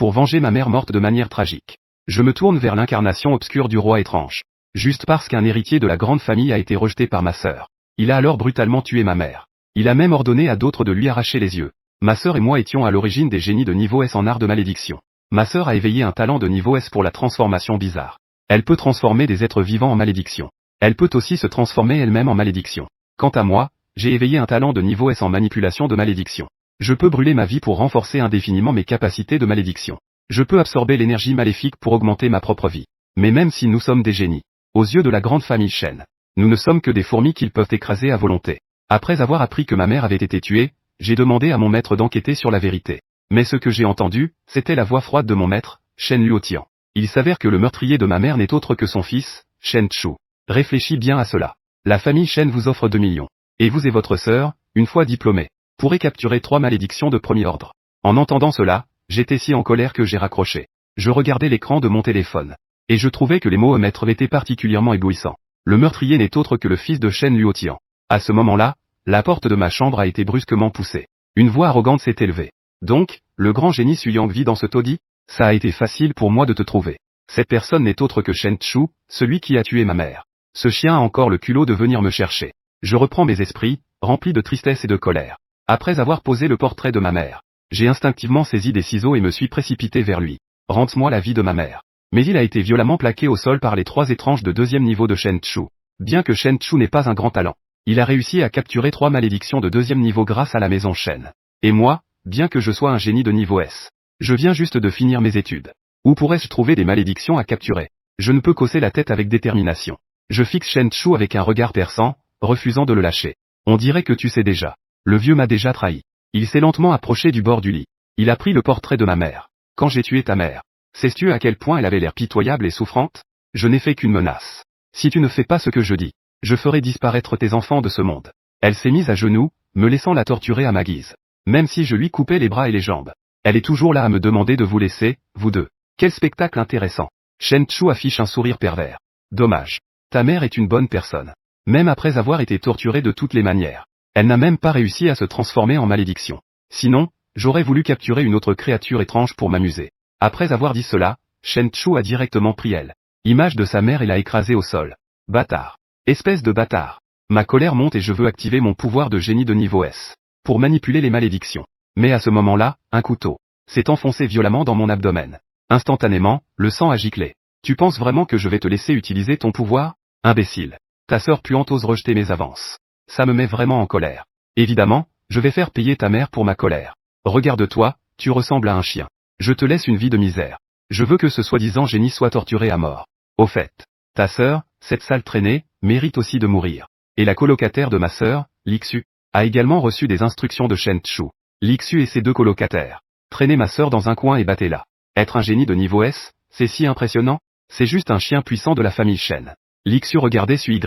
pour venger ma mère morte de manière tragique. Je me tourne vers l'incarnation obscure du roi étrange. Juste parce qu'un héritier de la grande famille a été rejeté par ma sœur. Il a alors brutalement tué ma mère. Il a même ordonné à d'autres de lui arracher les yeux. Ma sœur et moi étions à l'origine des génies de niveau S en art de malédiction. Ma sœur a éveillé un talent de niveau S pour la transformation bizarre. Elle peut transformer des êtres vivants en malédiction. Elle peut aussi se transformer elle-même en malédiction. Quant à moi, j'ai éveillé un talent de niveau S en manipulation de malédiction. Je peux brûler ma vie pour renforcer indéfiniment mes capacités de malédiction. Je peux absorber l'énergie maléfique pour augmenter ma propre vie. Mais même si nous sommes des génies, aux yeux de la grande famille Shen, nous ne sommes que des fourmis qu'ils peuvent écraser à volonté. Après avoir appris que ma mère avait été tuée, j'ai demandé à mon maître d'enquêter sur la vérité. Mais ce que j'ai entendu, c'était la voix froide de mon maître, Shen Luotian. Il s'avère que le meurtrier de ma mère n'est autre que son fils, Shen Chu. Réfléchis bien à cela. La famille Shen vous offre 2 millions. Et vous et votre sœur, une fois diplômés, pourrez capturer 3 malédictions de premier ordre. En entendant cela, j'étais si en colère que j'ai raccroché. Je regardais l'écran de mon téléphone. Et je trouvais que les mots à mettre étaient particulièrement éblouissants. Le meurtrier n'est autre que le fils de Shen Luotian. À ce moment-là, la porte de ma chambre a été brusquement poussée. Une voix arrogante s'est élevée. Donc, le grand génie Suyang vit dans ce taudis? Ça a été facile pour moi de te trouver. Cette personne n'est autre que Shen Chu, celui qui a tué ma mère. Ce chien a encore le culot de venir me chercher. Je reprends mes esprits, remplis de tristesse et de colère. Après avoir posé le portrait de ma mère, j'ai instinctivement saisi des ciseaux et me suis précipité vers lui. Rends-moi la vie de ma mère. Mais il a été violemment plaqué au sol par les 3 étranges de 2e niveau de Shen Chu. Bien que Shen Chu n'ait pas un grand talent, il a réussi à capturer 3 malédictions de 2e niveau grâce à la maison Shen. Et moi, bien que je sois un génie de niveau S, je viens juste de finir mes études. Où pourrais-je trouver des malédictions à capturer? Je ne peux qu'hausser la tête avec détermination. Je fixe Shen Chu avec un regard perçant, refusant de le lâcher. On dirait que tu sais déjà. Le vieux m'a déjà trahi. Il s'est lentement approché du bord du lit. Il a pris le portrait de ma mère. Quand j'ai tué ta mère, sais-tu à quel point elle avait l'air pitoyable et souffrante? Je n'ai fait qu'une menace. Si tu ne fais pas ce que je dis, je ferai disparaître tes enfants de ce monde. Elle s'est mise à genoux, me laissant la torturer à ma guise. Même si je lui coupais les bras et les jambes, elle est toujours là à me demander de vous laisser, vous deux. Quel spectacle intéressant. Shen Chu affiche un sourire pervers. Dommage. Ta mère est une bonne personne. Même après avoir été torturée de toutes les manières, elle n'a même pas réussi à se transformer en malédiction. Sinon, j'aurais voulu capturer une autre créature étrange pour m'amuser. Après avoir dit cela, Shen Chu a directement pris elle. Image de sa mère et l'a écrasée au sol. Bâtard. Espèce de bâtard. Ma colère monte et je veux activer mon pouvoir de génie de niveau S. Pour manipuler les malédictions. Mais à ce moment-là, un couteau s'est enfoncé violemment dans mon abdomen. Instantanément, le sang a giclé. Tu penses vraiment que je vais te laisser utiliser ton pouvoir? Imbécile. Ta sœur puante ose rejeter mes avances. Ça me met vraiment en colère. Évidemment, je vais faire payer ta mère pour ma colère. Regarde-toi, tu ressembles à un chien. Je te laisse une vie de misère. Je veux que ce soi-disant génie soit torturé à mort. Au fait, ta sœur, cette sale traînée, mérite aussi de mourir. Et la colocataire de ma sœur, Lixu, a également reçu des instructions de Shen Chu. Lixu et ses 2 colocataires. Traînez ma sœur dans un coin et battez-la. Être un génie de niveau S, c'est si impressionnant? C'est juste un chien puissant de la famille Shen. Lixu regardait Sui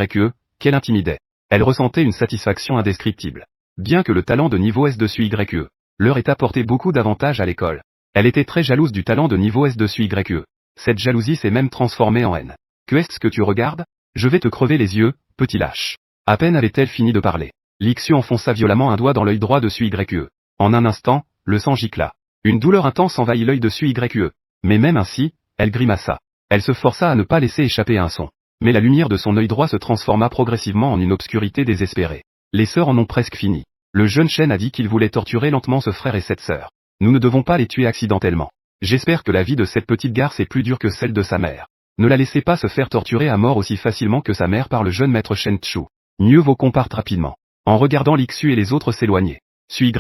qu'elle intimidait. Elle ressentait une satisfaction indescriptible. Bien que le talent de niveau S de Sui leur ait apporté beaucoup d'avantages à l'école, elle était très jalouse du talent de niveau S de Sui. Cette jalousie s'est même transformée en haine. Que est-ce que tu regardes? Je vais te crever les yeux, petit lâche. À peine avait-elle fini de parler, Lixu enfonça violemment un doigt dans l'œil droit de Sui. En un instant, le sang gicla. Une douleur intense envahit l'œil de Sui. Mais même ainsi, elle grimaça. Elle se força à ne pas laisser échapper un son. Mais la lumière de son œil droit se transforma progressivement en une obscurité désespérée. Les sœurs en ont presque fini. Le jeune Shen a dit qu'il voulait torturer lentement ce frère et cette sœur. Nous ne devons pas les tuer accidentellement. J'espère que la vie de cette petite garce est plus dure que celle de sa mère. Ne la laissez pas se faire torturer à mort aussi facilement que sa mère par le jeune maître Shen Chu. Mieux vaut qu'on parte rapidement. En regardant Lixu et les autres s'éloigner, Sui,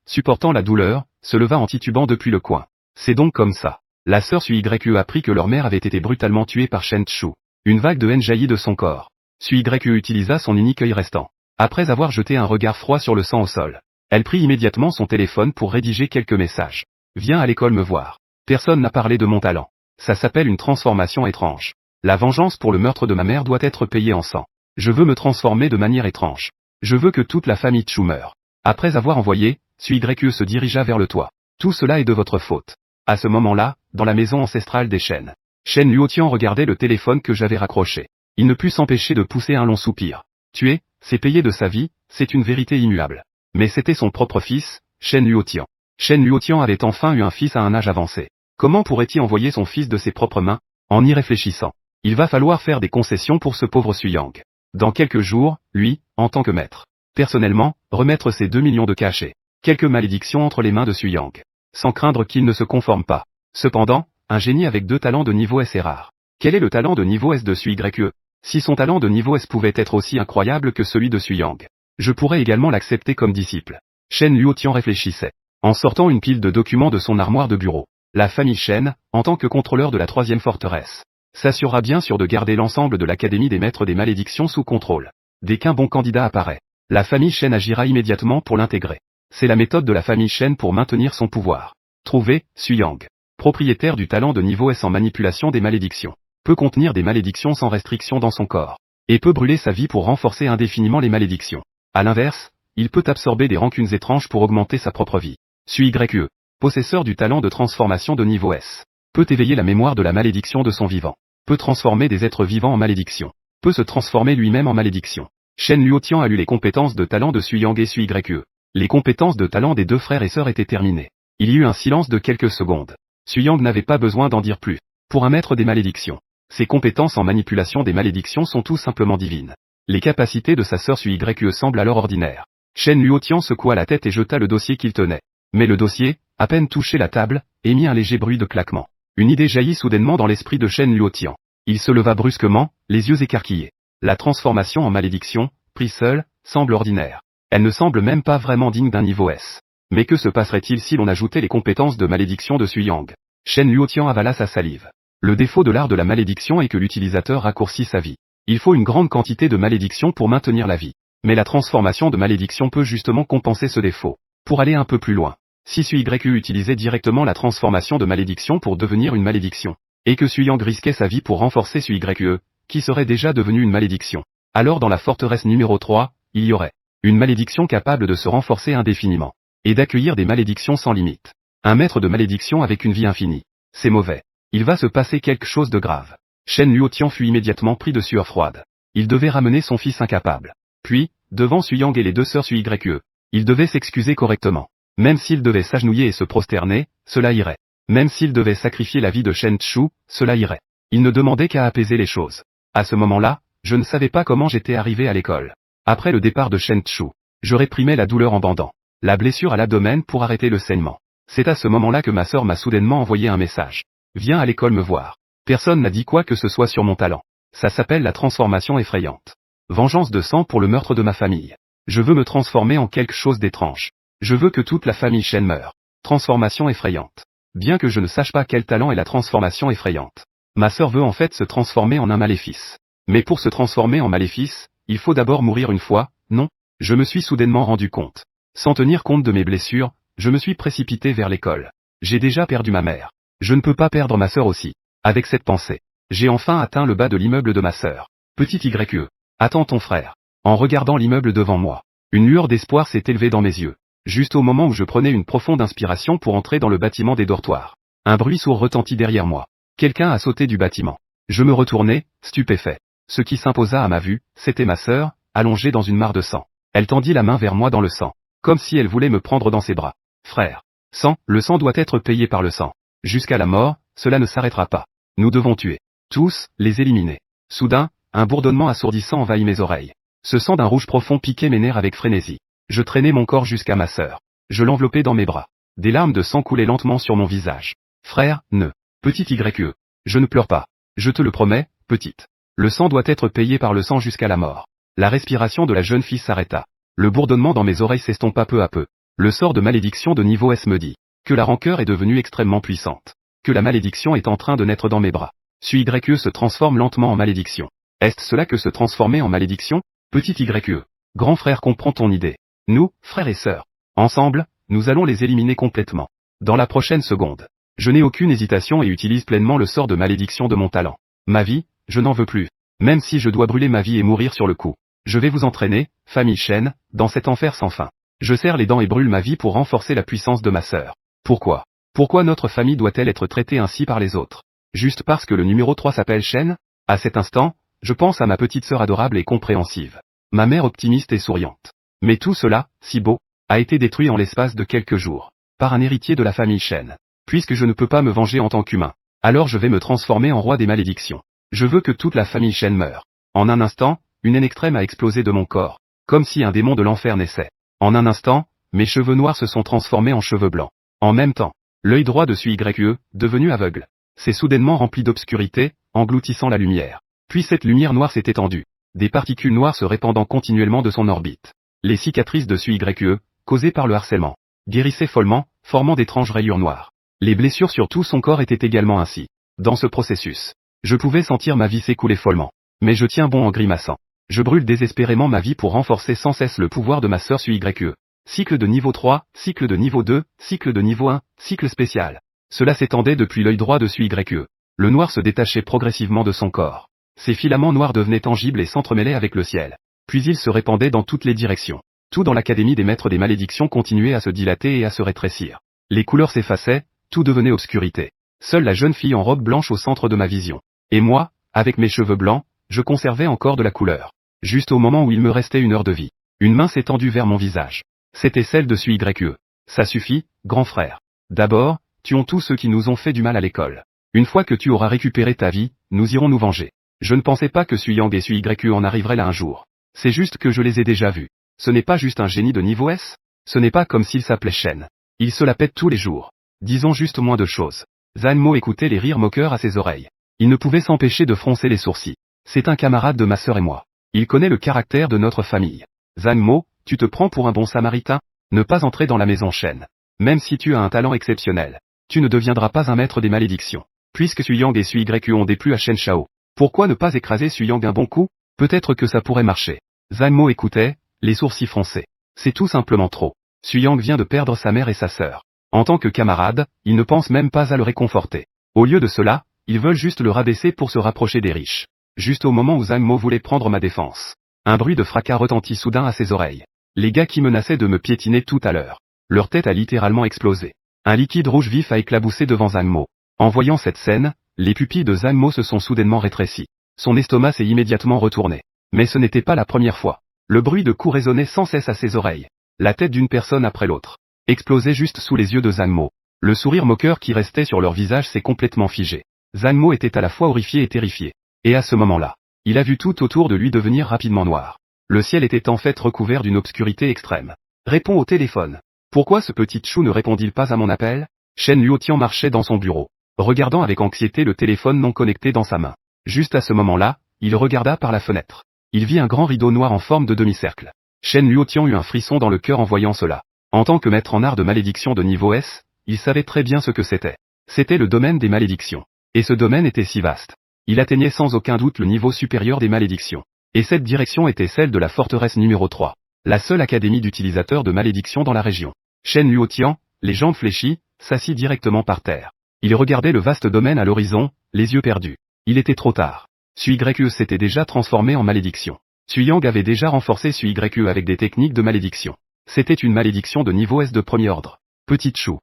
supportant la douleur, se leva en titubant depuis le coin. C'est donc comme ça. La sœur Sui apprit que leur mère avait été brutalement tuée par Shen Chu. Une vague de haine jaillit de son corps. Sui utilisa son unique œil restant. Après avoir jeté un regard froid sur le sang au sol, elle prit immédiatement son téléphone pour rédiger quelques messages. Viens à l'école me voir. Personne n'a parlé de mon talent. Ça s'appelle une transformation étrange. La vengeance pour le meurtre de ma mère doit être payée en sang. Je veux me transformer de manière étrange. Je veux que toute la famille Chu meure. Après avoir envoyé, Sui se dirigea vers le toit. Tout cela est de votre faute. À ce moment-là, dans la maison ancestrale des Shen, Shen Luotian regardait le téléphone que j'avais raccroché. Il ne put s'empêcher de pousser un long soupir. Tuer, c'est payer de sa vie, c'est une vérité immuable. Mais c'était son propre fils, Shen Luotian. Shen Luotian avait enfin eu un fils à un âge avancé. Comment pourrait-il envoyer son fils de ses propres mains? En y réfléchissant, il va falloir faire des concessions pour ce pauvre Suyang. Dans quelques jours, lui, en tant que maître, personnellement, remettre ses 2 millions de cachets. Quelques malédictions entre les mains de Suyang, sans craindre qu'il ne se conforme pas. Cependant, un génie avec 2 talents de niveau S est rare. Quel est le talent de niveau S de Suyang? Si son talent de niveau S pouvait être aussi incroyable que celui de Suyang, je pourrais également l'accepter comme disciple. Shen Luotian réfléchissait, en sortant une pile de documents de son armoire de bureau. La famille Shen, en tant que contrôleur de la 3e forteresse, s'assurera bien sûr de garder l'ensemble de l'Académie des maîtres des malédictions sous contrôle. Dès qu'un bon candidat apparaît, la famille Shen agira immédiatement pour l'intégrer. C'est la méthode de la famille Shen pour maintenir son pouvoir. Trouver, Suyang, propriétaire du talent de niveau S en manipulation des malédictions, peut contenir des malédictions sans restriction dans son corps, et peut brûler sa vie pour renforcer indéfiniment les malédictions. À l'inverse, il peut absorber des rancunes étranges pour augmenter sa propre vie. Suyang, possesseur du talent de transformation de niveau S, peut éveiller la mémoire de la malédiction de son vivant, peut transformer des êtres vivants en malédiction, peut se transformer lui-même en malédiction. Shen Luotian a lu les compétences de talent de Suyang et Suyang. Les compétences de talent des 2 frères et sœurs étaient terminées. Il y eut un silence de quelques secondes. Suyang n'avait pas besoin d'en dire plus. Pour un maître des malédictions, ses compétences en manipulation des malédictions sont tout simplement divines. Les capacités de sa sœur Suyang semblent alors ordinaires. Shen Luotian secoua la tête et jeta le dossier qu'il tenait. Mais le dossier, à peine touché la table, émit un léger bruit de claquement. Une idée jaillit soudainement dans l'esprit de Shen Luotian. Il se leva brusquement, les yeux écarquillés. La transformation en malédiction, prise seule, semble ordinaire. Elle ne semble même pas vraiment digne d'un niveau S. Mais que se passerait-il si l'on ajoutait les compétences de malédiction de Suyang? Shen Luotian avala sa salive. Le défaut de l'art de la malédiction est que l'utilisateur raccourcit sa vie. Il faut une grande quantité de malédiction pour maintenir la vie. Mais la transformation de malédiction peut justement compenser ce défaut. Pour aller un peu plus loin, si Suyang utilisait directement la transformation de malédiction pour devenir une malédiction, et que Suyang risquait sa vie pour renforcer Suyang, qui serait déjà devenu une malédiction, alors dans la forteresse numéro 3, il y aurait une malédiction capable de se renforcer indéfiniment, et d'accueillir des malédictions sans limite. Un maître de malédiction avec une vie infinie. C'est mauvais. Il va se passer quelque chose de grave. Shen Luotian fut immédiatement pris de sueur froide. Il devait ramener son fils incapable. Puis, devant Suyang et les 2 sœurs Suyang, il devait s'excuser correctement. Même s'il devait s'agenouiller et se prosterner, cela irait. Même s'il devait sacrifier la vie de Shen Chu, cela irait. Il ne demandait qu'à apaiser les choses. À ce moment-là, je ne savais pas comment j'étais arrivé à l'école. Après le départ de Shen Chu, je réprimais la douleur en bandant la blessure à l'abdomen pour arrêter le saignement. C'est à ce moment-là que ma sœur m'a soudainement envoyé un message. Viens à l'école me voir. Personne n'a dit quoi que ce soit sur mon talent. Ça s'appelle la transformation effrayante. Vengeance de sang pour le meurtre de ma famille. Je veux me transformer en quelque chose d'étrange. Je veux que toute la famille Shen meure. Transformation effrayante. Bien que je ne sache pas quel talent est la transformation effrayante. Ma sœur veut en fait se transformer en un maléfice. Mais pour se transformer en maléfice, il faut d'abord mourir une fois, non? Je me suis soudainement rendu compte. Sans tenir compte de mes blessures, je me suis précipité vers l'école. J'ai déjà perdu ma mère. Je ne peux pas perdre ma sœur aussi. Avec cette pensée, j'ai enfin atteint le bas de l'immeuble de ma sœur. Petit Yue. Attends ton frère. En regardant l'immeuble devant moi, une lueur d'espoir s'est élevée dans mes yeux. Juste au moment où je prenais une profonde inspiration pour entrer dans le bâtiment des dortoirs. Un bruit sourd retentit derrière moi. Quelqu'un a sauté du bâtiment. Je me retournai, stupéfait. Ce qui s'imposa à ma vue, c'était ma sœur, allongée dans une mare de sang. Elle tendit la main vers moi dans le sang, comme si elle voulait me prendre dans ses bras. Frère. Sang, le sang doit être payé par le sang. Jusqu'à la mort, cela ne s'arrêtera pas. Nous devons tuer. Tous, les éliminer. Soudain, un bourdonnement assourdissant envahit mes oreilles. Ce sang d'un rouge profond piquait mes nerfs avec frénésie. Je traînais mon corps jusqu'à ma sœur. Je l'enveloppais dans mes bras. Des larmes de sang coulaient lentement sur mon visage. Frère, ne. Petit Yue. Je ne pleure pas. Je te le promets, petite. Le sang doit être payé par le sang jusqu'à la mort. La respiration de la jeune fille s'arrêta. Le bourdonnement dans mes oreilles s'estompa peu à peu. Le sort de malédiction de niveau S me dit que la rancœur est devenue extrêmement puissante. Que la malédiction est en train de naître dans mes bras. Suyang se transforme lentement en malédiction. Est-ce cela que se transformer en malédiction? Petit Yue. Grand frère comprend ton idée. Nous, frères et sœurs, ensemble, nous allons les éliminer complètement. Dans la prochaine seconde. Je n'ai aucune hésitation et utilise pleinement le sort de malédiction de mon talent. Ma vie, je n'en veux plus. Même si je dois brûler ma vie et mourir sur le coup. Je vais vous entraîner, famille Shen, dans cet enfer sans fin. Je serre les dents et brûle ma vie pour renforcer la puissance de ma sœur. Pourquoi? Pourquoi notre famille doit-elle être traitée ainsi par les autres? Juste parce que le numéro 3 s'appelle Shen? À cet instant, je pense à ma petite sœur adorable et compréhensive. Ma mère optimiste et souriante. Mais tout cela, si beau, a été détruit en l'espace de quelques jours. Par un héritier de la famille Shen. Puisque je ne peux pas me venger en tant qu'humain, alors je vais me transformer en roi des malédictions. Je veux que toute la famille Shen meure. En un instant, une haine extrême a explosé de mon corps, comme si un démon de l'enfer naissait. En un instant, mes cheveux noirs se sont transformés en cheveux blancs. En même temps, l'œil droit de YE, devenu aveugle, s'est soudainement rempli d'obscurité, engloutissant la lumière. Puis cette lumière noire s'est étendue, des particules noires se répandant continuellement de son orbite. Les cicatrices de YE, causées par le harcèlement, guérissaient follement, formant d'étranges rayures noires. Les blessures sur tout son corps étaient également ainsi. Dans ce processus, je pouvais sentir ma vie s'écouler follement. Mais je tiens bon en grimaçant. Je brûle désespérément ma vie pour renforcer sans cesse le pouvoir de ma sœur YE. Cycle de niveau 3, cycle de niveau 2, cycle de niveau 1, cycle spécial. Cela s'étendait depuis l'œil droit de YE. Le noir se détachait progressivement de son corps. Ces filaments noirs devenaient tangibles et s'entremêlaient avec le ciel. Puis ils se répandaient dans toutes les directions. Tout dans l'académie des maîtres des malédictions continuait à se dilater et à se rétrécir. Les couleurs s'effaçaient, tout devenait obscurité. Seule la jeune fille en robe blanche au centre de ma vision. Et moi, avec mes cheveux blancs, je conservais encore de la couleur. Juste au moment où il me restait 1 heure de vie. Une main s'est tendue vers mon visage. C'était celle de YE. Ça suffit, grand frère. D'abord, tuons tous ceux qui nous ont fait du mal à l'école. Une fois que tu auras récupéré ta vie, nous irons nous venger. Je ne pensais pas que Yang et YE en arriveraient là un jour. C'est juste que je les ai déjà vus. Ce n'est pas juste un génie de niveau S. Ce n'est pas comme s'il s'appelait Shen. Il se la pète tous les jours. Disons juste moins de choses. Zanmo écoutait les rires moqueurs à ses oreilles. Il ne pouvait s'empêcher de froncer les sourcils. C'est un camarade de ma sœur et moi. Il connaît le caractère de notre famille. Zanmo, tu te prends pour un bon samaritain? Ne pas entrer dans la maison Shen. Même si tu as un talent exceptionnel, tu ne deviendras pas un maître des malédictions. Puisque Yang et YE ont déplu à Shen Shao, pourquoi ne pas écraser Yang un bon coup? Peut-être que ça pourrait marcher. Zanmo écoutait, les sourcils froncés. C'est tout simplement trop. Yang vient de perdre sa mère et sa sœur. En tant que camarade, ils ne pensent même pas à le réconforter. Au lieu de cela, ils veulent juste le rabaisser pour se rapprocher des riches. Juste au moment où Zanmo voulait prendre ma défense. Un bruit de fracas retentit soudain à ses oreilles. Les gars qui menaçaient de me piétiner tout à l'heure. Leur tête a littéralement explosé. Un liquide rouge vif a éclaboussé devant Zanmo. En voyant cette scène, les pupilles de Zanmo se sont soudainement rétrécies. Son estomac s'est immédiatement retourné. Mais ce n'était pas la première fois. Le bruit de coups résonnait sans cesse à ses oreilles. La tête d'une personne après l'autre explosait juste sous les yeux de Zanmo. Le sourire moqueur qui restait sur leur visage s'est complètement figé. Zanmo était à la fois horrifié et terrifié. Et à ce moment-là, il a vu tout autour de lui devenir rapidement noir. Le ciel était en fait recouvert d'une obscurité extrême. Réponds au téléphone. Pourquoi ce petit chou ne répondit pas à mon appel? Shen Luotian marchait dans son bureau, regardant avec anxiété le téléphone non connecté dans sa main. Juste à ce moment-là, il regarda par la fenêtre. Il vit un grand rideau noir en forme de demi-cercle. Shen Luotian eut un frisson dans le cœur en voyant cela. En tant que maître en art de malédiction de niveau S, il savait très bien ce que c'était. C'était le domaine des malédictions. Et ce domaine était si vaste. Il atteignait sans aucun doute le niveau supérieur des malédictions. Et cette direction était celle de la forteresse numéro 3. La seule académie d'utilisateurs de malédiction dans la région. Shen Luotian, les jambes fléchies, s'assit directement par terre. Il regardait le vaste domaine à l'horizon, les yeux perdus. Il était trop tard. YE s'était déjà transformé en malédiction. Yang avait déjà renforcé YE avec des techniques de malédiction. C'était une malédiction de niveau S de premier ordre. Petit chou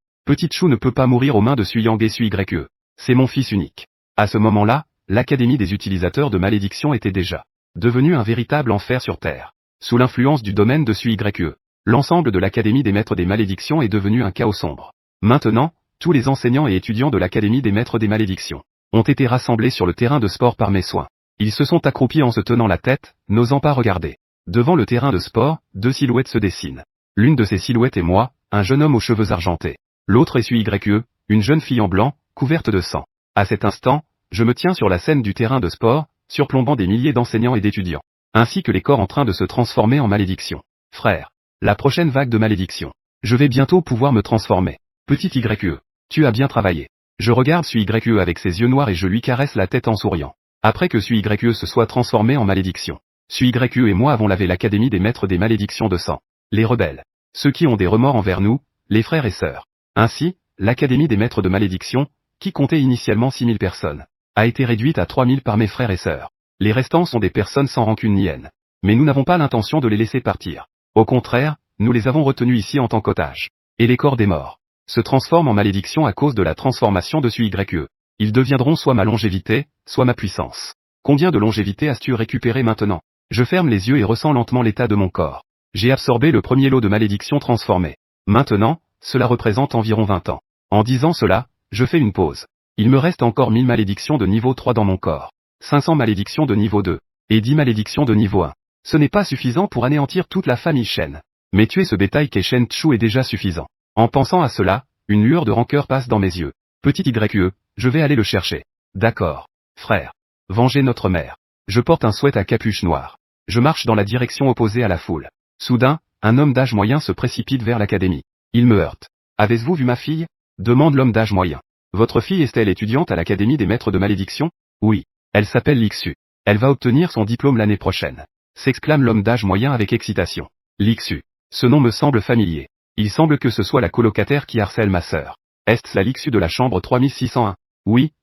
ne peut pas mourir aux mains de Yang et YE. C'est mon fils unique. À ce moment-là, l'académie des utilisateurs de malédiction était déjà devenue un véritable enfer sur Terre. Sous l'influence du domaine de YE, l'ensemble de l'académie des maîtres des malédictions est devenu un chaos sombre. Maintenant, tous les enseignants et étudiants de l'académie des maîtres des malédictions ont été rassemblés sur le terrain de sport par mes soins. Ils se sont accroupis en se tenant la tête, n'osant pas regarder. Devant le terrain de sport, 2 silhouettes se dessinent. L'une de ces silhouettes est moi, un jeune homme aux cheveux argentés. L'autre est YE, une jeune fille en blanc, couverte de sang. À cet instant, je me tiens sur la scène du terrain de sport, surplombant des milliers d'enseignants et d'étudiants, ainsi que les corps en train de se transformer en malédiction. Frère, la prochaine vague de malédiction. Je vais bientôt pouvoir me transformer. Petit YE, tu as bien travaillé. Je regarde YE avec ses yeux noirs et je lui caresse la tête en souriant. Après que YE se soit transformé en malédiction, YE et moi avons lavé l'académie des maîtres des malédictions de sang. Les rebelles. Ceux qui ont des remords envers nous, les frères et sœurs. Ainsi, l'académie des maîtres de malédiction, qui comptait initialement 6000 personnes, a été réduite à 3000 par mes frères et sœurs. Les restants sont des personnes sans rancune ni haine. Mais nous n'avons pas l'intention de les laisser partir. Au contraire, nous les avons retenus ici en tant qu'otages. Et les corps des morts se transforment en malédiction à cause de la transformation de YE. Ils deviendront soit ma longévité, soit ma puissance. Combien de longévité as-tu récupéré maintenant? Je ferme les yeux et ressens lentement l'état de mon corps. J'ai absorbé le premier lot de malédiction transformée. Maintenant, cela représente environ 20 ans. En disant cela, Je fais une pause. Il me reste encore 1000 malédictions de niveau 3 dans mon corps. 500 malédictions de niveau 2. Et 10 malédictions de niveau 1. Ce n'est pas suffisant pour anéantir toute la famille Shen. Mais tuer ce bétail qu'est Shen Chu est déjà suffisant. En pensant à cela, une lueur de rancœur passe dans mes yeux. Petit YE, je vais aller le chercher. D'accord. Frère. Vengez notre mère. Je porte un sweat à capuche noire. Je marche dans la direction opposée à la foule. Soudain, un homme d'âge moyen se précipite vers l'académie. Il me heurte. Avez-vous vu ma fille? Demande l'homme d'âge moyen. Votre fille est-elle étudiante à l'académie des maîtres de malédiction? Oui. Elle s'appelle Lixu. Elle va obtenir son diplôme l'année prochaine. S'exclame l'homme d'âge moyen avec excitation. Lixu. Ce nom me semble familier. Il semble que ce soit la colocataire qui harcèle ma sœur. Est-ce la Lixu de la chambre 3601? Oui.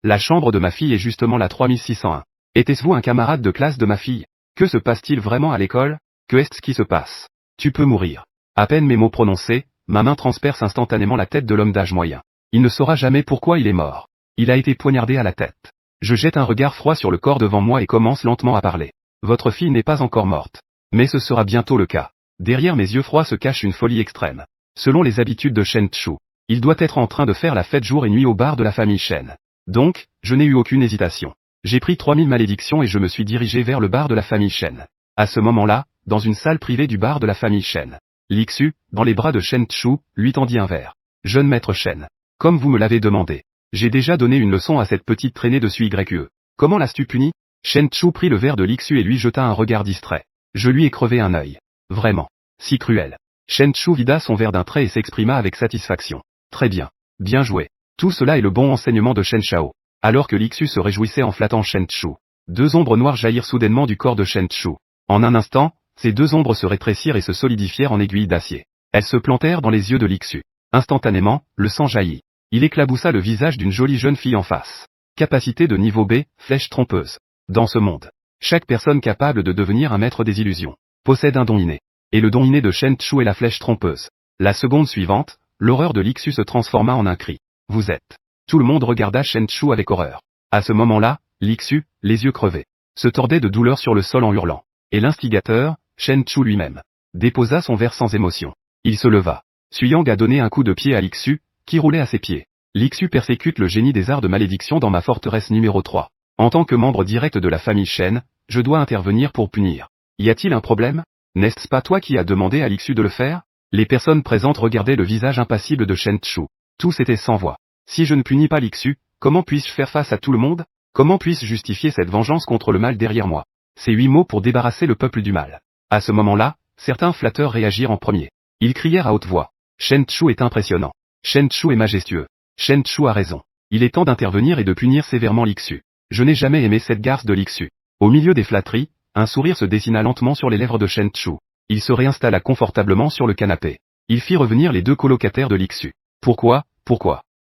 La chambre de ma fille est justement la 3601. Était-ce-vous un camarade de classe de ma fille? Que se passe-t-il vraiment à l'école? Que est-ce qui se passe? Tu peux mourir. À peine mes mots prononcés, ma main transperce instantanément la tête de l'homme d'âge moyen. Il ne saura jamais pourquoi il est mort. Il a été poignardé à la tête. Je jette un regard froid sur le corps devant moi et commence lentement à parler. Votre fille n'est pas encore morte. Mais ce sera bientôt le cas. Derrière mes yeux froids se cache une folie extrême. Selon les habitudes de Shen Chu, il doit être en train de faire la fête jour et nuit au bar de la famille Shen. Donc, je n'ai eu aucune hésitation. J'ai pris 3000 malédictions et je me suis dirigé vers le bar de la famille Shen. À ce moment-là, dans une salle privée du bar de la famille Shen, Lixu, dans les bras de Shen Chu, lui tendit un verre. Jeune maître Shen. Comme vous me l'avez demandé. J'ai déjà donné une leçon à cette petite traînée de YE. Comment l'as-tu puni? Shen Chu prit le verre de Lixu et lui jeta un regard distrait. Je lui ai crevé un œil. Vraiment. Si cruel. Shen Chu vida son verre d'un trait et s'exprima avec satisfaction. Très bien. Bien joué. Tout cela est le bon enseignement de Shen Shao. Alors que Lixu se réjouissait en flattant Shen Chu, deux ombres noires jaillirent soudainement du corps de Shen Chu. En un instant, ces deux ombres se rétrécirent et se solidifièrent en aiguilles d'acier. Elles se plantèrent dans les yeux de Lixu. Instantanément, le sang jaillit. Il éclaboussa le visage d'une jolie jeune fille en face. Capacité de niveau B, flèche trompeuse. Dans ce monde, chaque personne capable de devenir un maître des illusions possède un don inné. Et le don inné de Shen Chu est la flèche trompeuse. La seconde suivante, l'horreur de Lixu se transforma en un cri. Vous êtes. Tout le monde regarda Shen Chu avec horreur. À ce moment-là, Lixu, les yeux crevés, se tordait de douleur sur le sol en hurlant. Et l'instigateur, Shen Chu lui-même, déposa son verre sans émotion. Il se leva. Suyang a donné un coup de pied à Lixu, qui roulait à ses pieds. Lixu persécute le génie des arts de malédiction dans ma forteresse numéro 3. En tant que membre direct de la famille Shen, je dois intervenir pour punir. Y a-t-il un problème? N'est-ce pas toi qui as demandé à Lixu de le faire? Les personnes présentes regardaient le visage impassible de Shen Chu. Tous étaient sans voix. Si je ne punis pas Lixu, comment puis-je faire face à tout le monde? Comment puis-je justifier cette vengeance contre le mal derrière moi? Ces 8 mots pour débarrasser le peuple du mal. À ce moment-là, certains flatteurs réagirent en premier. Ils crièrent à haute voix. Shen Chu est impressionnant. Shen Chu est majestueux. Shen Chu a raison. Il est temps d'intervenir et de punir sévèrement Lixu. Je n'ai jamais aimé cette garce de Lixu. Au milieu des flatteries, un sourire se dessina lentement sur les lèvres de Shen Chu. Il se réinstalla confortablement sur le canapé. Il fit revenir les deux colocataires de Lixu. Pourquoi?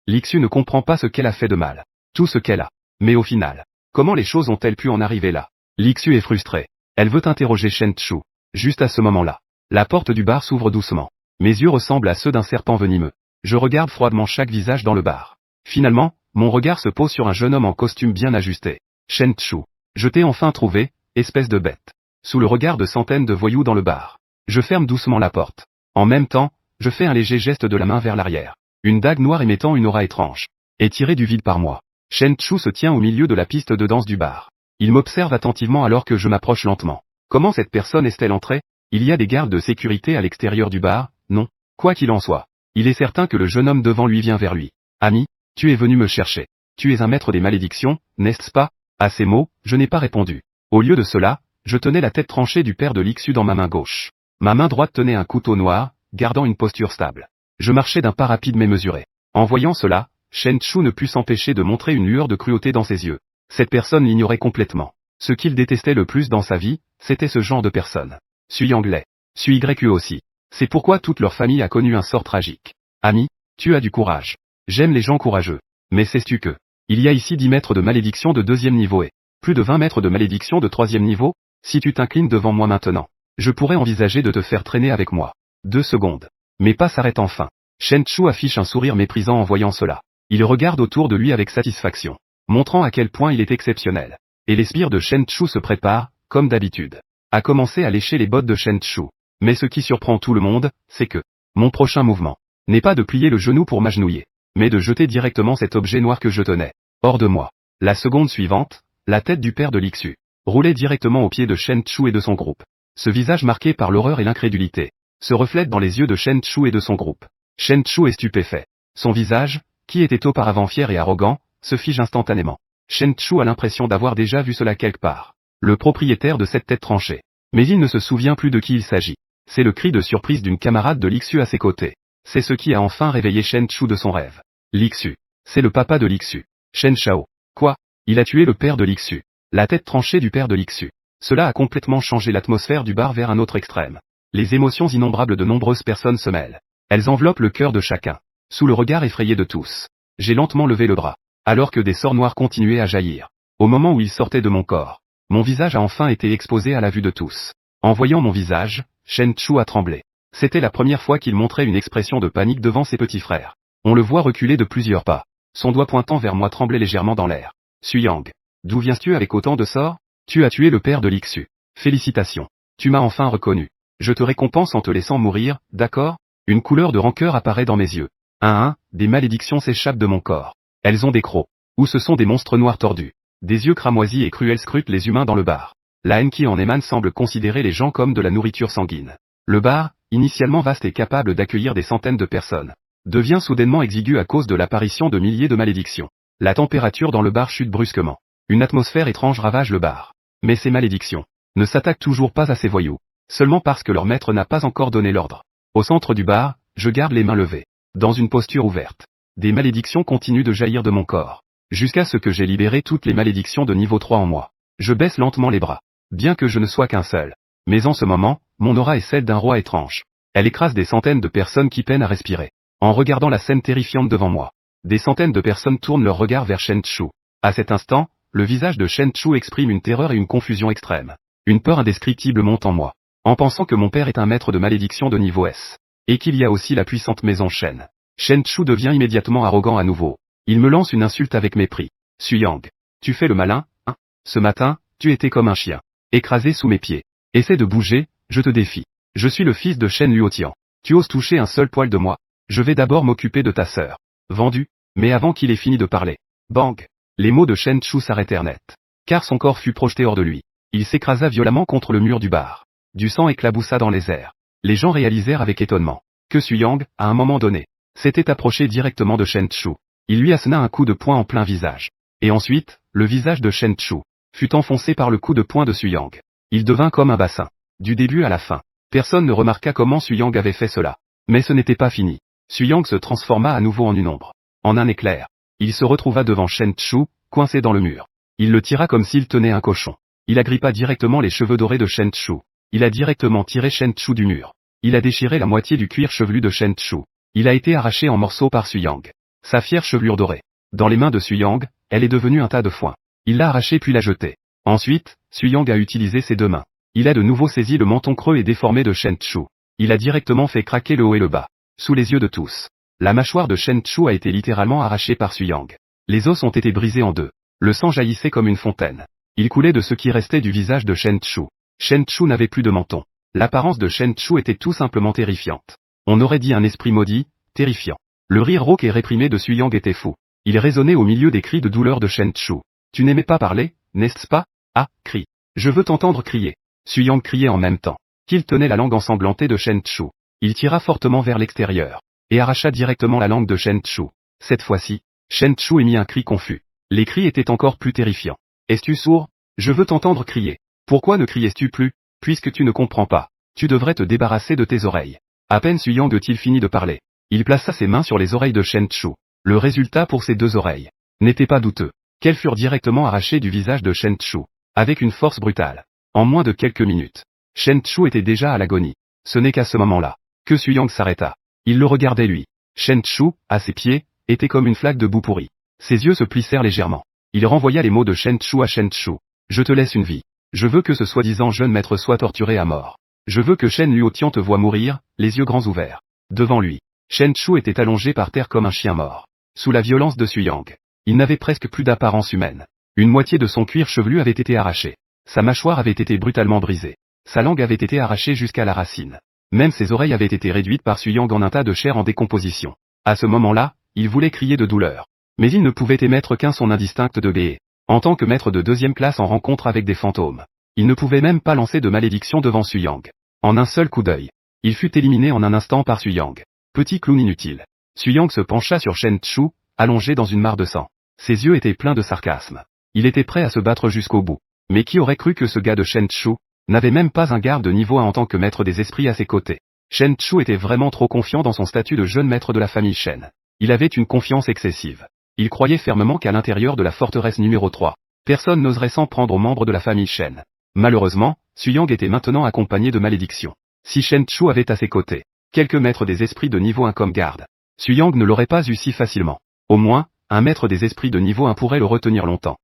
Lixu ne comprend pas ce qu'elle a fait de mal. Tout ce qu'elle a. Mais au final, comment les choses ont-elles pu en arriver là? Lixu est frustrée. Elle veut interroger Shen Chu. Juste à ce moment-là, la porte du bar s'ouvre doucement. Mes yeux ressemblent à ceux d'un serpent venimeux. Je regarde froidement chaque visage dans le bar. Finalement, mon regard se pose sur un jeune homme en costume bien ajusté. Shen Chu. Je t'ai enfin trouvé, espèce de bête. Sous le regard de centaines de voyous dans le bar. Je ferme doucement la porte. En même temps, je fais un léger geste de la main vers l'arrière. Une dague noire émettant une aura étrange. Est tirée du vide par moi. Shen Chu se tient au milieu de la piste de danse du bar. Il m'observe attentivement alors que je m'approche lentement. Comment cette personne est-elle entrée? Il y a des gardes de sécurité à l'extérieur du bar? Non. Quoi qu'il en soit, il est certain que le jeune homme devant lui vient vers lui. Ami, tu es venu me chercher. Tu es un maître des malédictions, n'est-ce pas? À ces mots, je n'ai pas répondu. Au lieu de cela, je tenais la tête tranchée du père de Lixu dans ma main gauche. Ma main droite tenait un couteau noir, gardant une posture stable. Je marchais d'un pas rapide mais mesuré. En voyant cela, Shen Chu ne put s'empêcher de montrer une lueur de cruauté dans ses yeux. Cette personne l'ignorait complètement. Ce qu'il détestait le plus dans sa vie, c'était ce genre de personne. Suis anglais. Suis YE aussi. C'est pourquoi toute leur famille a connu un sort tragique. Ami, tu as du courage. J'aime les gens courageux. Mais sais-tu que il y a ici 10 mètres de malédiction de 2e niveau et plus de 20 mètres de malédiction de 3e niveau? Si tu t'inclines devant moi maintenant, je pourrais envisager de te faire traîner avec moi. 2 secondes. Mes pas s'arrêtent enfin. Shen Chu affiche un sourire méprisant en voyant cela. Il regarde autour de lui avec satisfaction, montrant à quel point il est exceptionnel. Et les sbires de Shen Chu se préparent, comme d'habitude, à commencer à lécher les bottes de Shen Chu. Mais ce qui surprend tout le monde, c'est que mon prochain mouvement n'est pas de plier le genou pour m'agenouiller, mais de jeter directement cet objet noir que je tenais hors de moi. La seconde suivante, la tête du père de Lixu roulait directement aux pieds de Shen Chu et de son groupe. Ce visage marqué par l'horreur et l'incrédulité se reflète dans les yeux de Shen Chu et de son groupe. Shen Chu est stupéfait. Son visage, qui était auparavant fier et arrogant, se fige instantanément. Shen Chu a l'impression d'avoir déjà vu cela quelque part. Le propriétaire de cette tête tranchée. Mais il ne se souvient plus de qui il s'agit. C'est le cri de surprise d'une camarade de Lixu à ses côtés. C'est ce qui a enfin réveillé Shen Chu de son rêve. Lixu. C'est le papa de Lixu. Shen Shao. Quoi? Il a tué le père de Lixu. La tête tranchée du père de Lixu. Cela a complètement changé l'atmosphère du bar vers un autre extrême. Les émotions innombrables de nombreuses personnes se mêlent. Elles enveloppent le cœur de chacun. Sous le regard effrayé de tous. J'ai lentement levé le bras. Alors que des sorts noirs continuaient à jaillir. Au moment où ils sortaient de mon corps. Mon visage a enfin été exposé à la vue de tous. En voyant mon visage, Shen Chu a tremblé. C'était la première fois qu'il montrait une expression de panique devant ses petits frères. On le voit reculer de plusieurs pas. Son doigt pointant vers moi tremblait légèrement dans l'air. Suyang. D'où viens-tu avec autant de sorts? Tu as tué le père de Lixu. Félicitations. Tu m'as enfin reconnu. Je te récompense en te laissant mourir, d'accord? Une couleur de rancœur apparaît dans mes yeux. Des malédictions s'échappent de mon corps. Elles ont des crocs. Ou ce sont des monstres noirs tordus. Des yeux cramoisis et cruels scrutent les humains dans le bar. La haine qui en émane semble considérer les gens comme de la nourriture sanguine. Le bar, initialement vaste et capable d'accueillir des centaines de personnes, devient soudainement exigu à cause de l'apparition de milliers de malédictions. La température dans le bar chute brusquement. Une atmosphère étrange ravage le bar. Mais ces malédictions ne s'attaquent toujours pas à ces voyous, seulement parce que leur maître n'a pas encore donné l'ordre. Au centre du bar, je garde les mains levées, dans une posture ouverte. Des malédictions continuent de jaillir de mon corps, jusqu'à ce que j'ai libéré toutes les malédictions de niveau 3 en moi. Je baisse lentement les bras, bien que je ne sois qu'un seul. Mais en ce moment, mon aura est celle d'un roi étrange. Elle écrase des centaines de personnes qui peinent à respirer. En regardant la scène terrifiante devant moi, des centaines de personnes tournent leur regard vers Shen Chu. À cet instant, le visage de Shen Chu exprime une terreur et une confusion extrême. Une peur indescriptible monte en moi, en pensant que mon père est un maître de malédiction de niveau S, et qu'il y a aussi la puissante maison Shen. Shen Chu devient immédiatement arrogant à nouveau. Il me lance une insulte avec mépris. Suyang. Tu fais le malin, hein? Ce matin, tu étais comme un chien, écrasé sous mes pieds. Essaie de bouger, je te défie. Je suis le fils de Shen Luotian. Tu oses toucher un seul poil de moi? Je vais d'abord m'occuper de ta sœur. Vendu. Mais avant qu'il ait fini de parler. Bang. Les mots de Shen Chu s'arrêtèrent net. Car son corps fut projeté hors de lui. Il s'écrasa violemment contre le mur du bar. Du sang éclaboussa dans les airs. Les gens réalisèrent avec étonnement que Suyang, à un moment donné, s'était approché directement de Shen Chu. Il lui assena un coup de poing en plein visage. Et ensuite, le visage de Shen Chu fut enfoncé par le coup de poing de Suyang. Il devint comme un bassin. Du début à la fin, personne ne remarqua comment Suyang avait fait cela. Mais ce n'était pas fini. Suyang se transforma à nouveau en une ombre. En un éclair, il se retrouva devant Shen Chu, coincé dans le mur. Il le tira comme s'il tenait un cochon. Il agrippa directement les cheveux dorés de Shen Chu. Il a directement tiré Shen Chu du mur. Il a déchiré la moitié du cuir chevelu de Shen Chu. Il a été arraché en morceaux par Suyang. Sa fière chevelure dorée. Dans les mains de Suyang, elle est devenue un tas de foin. Il l'a arrachée puis l'a jetée. Ensuite, Suyang a utilisé ses deux mains. Il a de nouveau saisi le menton creux et déformé de Shen Chu. Il a directement fait craquer le haut et le bas. Sous les yeux de tous. La mâchoire de Shen Chu a été littéralement arrachée par Suyang. Les os ont été brisés en deux. Le sang jaillissait comme une fontaine. Il coulait de ce qui restait du visage de Shen Chu. Shen Chu n'avait plus de menton. L'apparence de Shen Chu était tout simplement terrifiante. On aurait dit un esprit maudit, terrifiant. Le rire rauque et réprimé de Suyang était fou. Il résonnait au milieu des cris de douleur de Shen Chu. Tu n'aimais pas parler, n'est-ce pas? Ah, crie. Je veux t'entendre crier. Suyang criait en même temps qu'il tenait la langue ensanglantée de Shen Chu. Il tira fortement vers l'extérieur et arracha directement la langue de Shen Chu. Cette fois-ci, Shen Chu émit un cri confus. Les cris étaient encore plus terrifiants. Es-tu sourd? Je veux t'entendre crier. Pourquoi ne criais-tu plus? Puisque tu ne comprends pas, tu devrais te débarrasser de tes oreilles. À peine Suyang eut-il fini de parler, il plaça ses mains sur les oreilles de Shen Chu. Le résultat pour ces deux oreilles n'était pas douteux. Qu'elles furent directement arrachées du visage de Shen Chu, avec une force brutale. En moins de quelques minutes, Shen Chu était déjà à l'agonie. Ce n'est qu'à ce moment-là que Suyang s'arrêta. Il le regardait lui. Shen Chu, à ses pieds, était comme une flaque de boue pourrie. Ses yeux se plissèrent légèrement. Il renvoya les mots de Shen Chu à Shen Chu. Je te laisse une vie. Je veux que ce soi-disant jeune maître soit torturé à mort. Je veux que Shen Luotian te voie mourir, les yeux grands ouverts. Devant lui, Shen Chu était allongé par terre comme un chien mort. Sous la violence de Suyang, il n'avait presque plus d'apparence humaine. Une moitié de son cuir chevelu avait été arrachée. Sa mâchoire avait été brutalement brisée. Sa langue avait été arrachée jusqu'à la racine. Même ses oreilles avaient été réduites par Suyang en un tas de chair en décomposition. À ce moment-là, il voulait crier de douleur. Mais il ne pouvait émettre qu'un son indistinct de béé. En tant que maître de deuxième classe en rencontre avec des fantômes, il ne pouvait même pas lancer de malédiction devant Suyang. En un seul coup d'œil, il fut éliminé en un instant par Suyang. Petit clown inutile. Suyang se pencha sur Shen Chu, allongé dans une mare de sang. Ses yeux étaient pleins de sarcasme. Il était prêt à se battre jusqu'au bout. Mais qui aurait cru que ce gars de Shen Chu n'avait même pas un garde de niveau 1 en tant que maître des esprits à ses côtés. Shen Chu était vraiment trop confiant dans son statut de jeune maître de la famille Shen. Il avait une confiance excessive. Il croyait fermement qu'à l'intérieur de la forteresse numéro 3, personne n'oserait s'en prendre aux membres de la famille Shen. Malheureusement, Suyang était maintenant accompagné de malédictions. Si Shen Chu avait à ses côtés quelques maîtres des esprits de niveau 1 comme garde, Suyang ne l'aurait pas eu si facilement. Au moins, un maître des esprits de niveau 1 pourrait le retenir longtemps.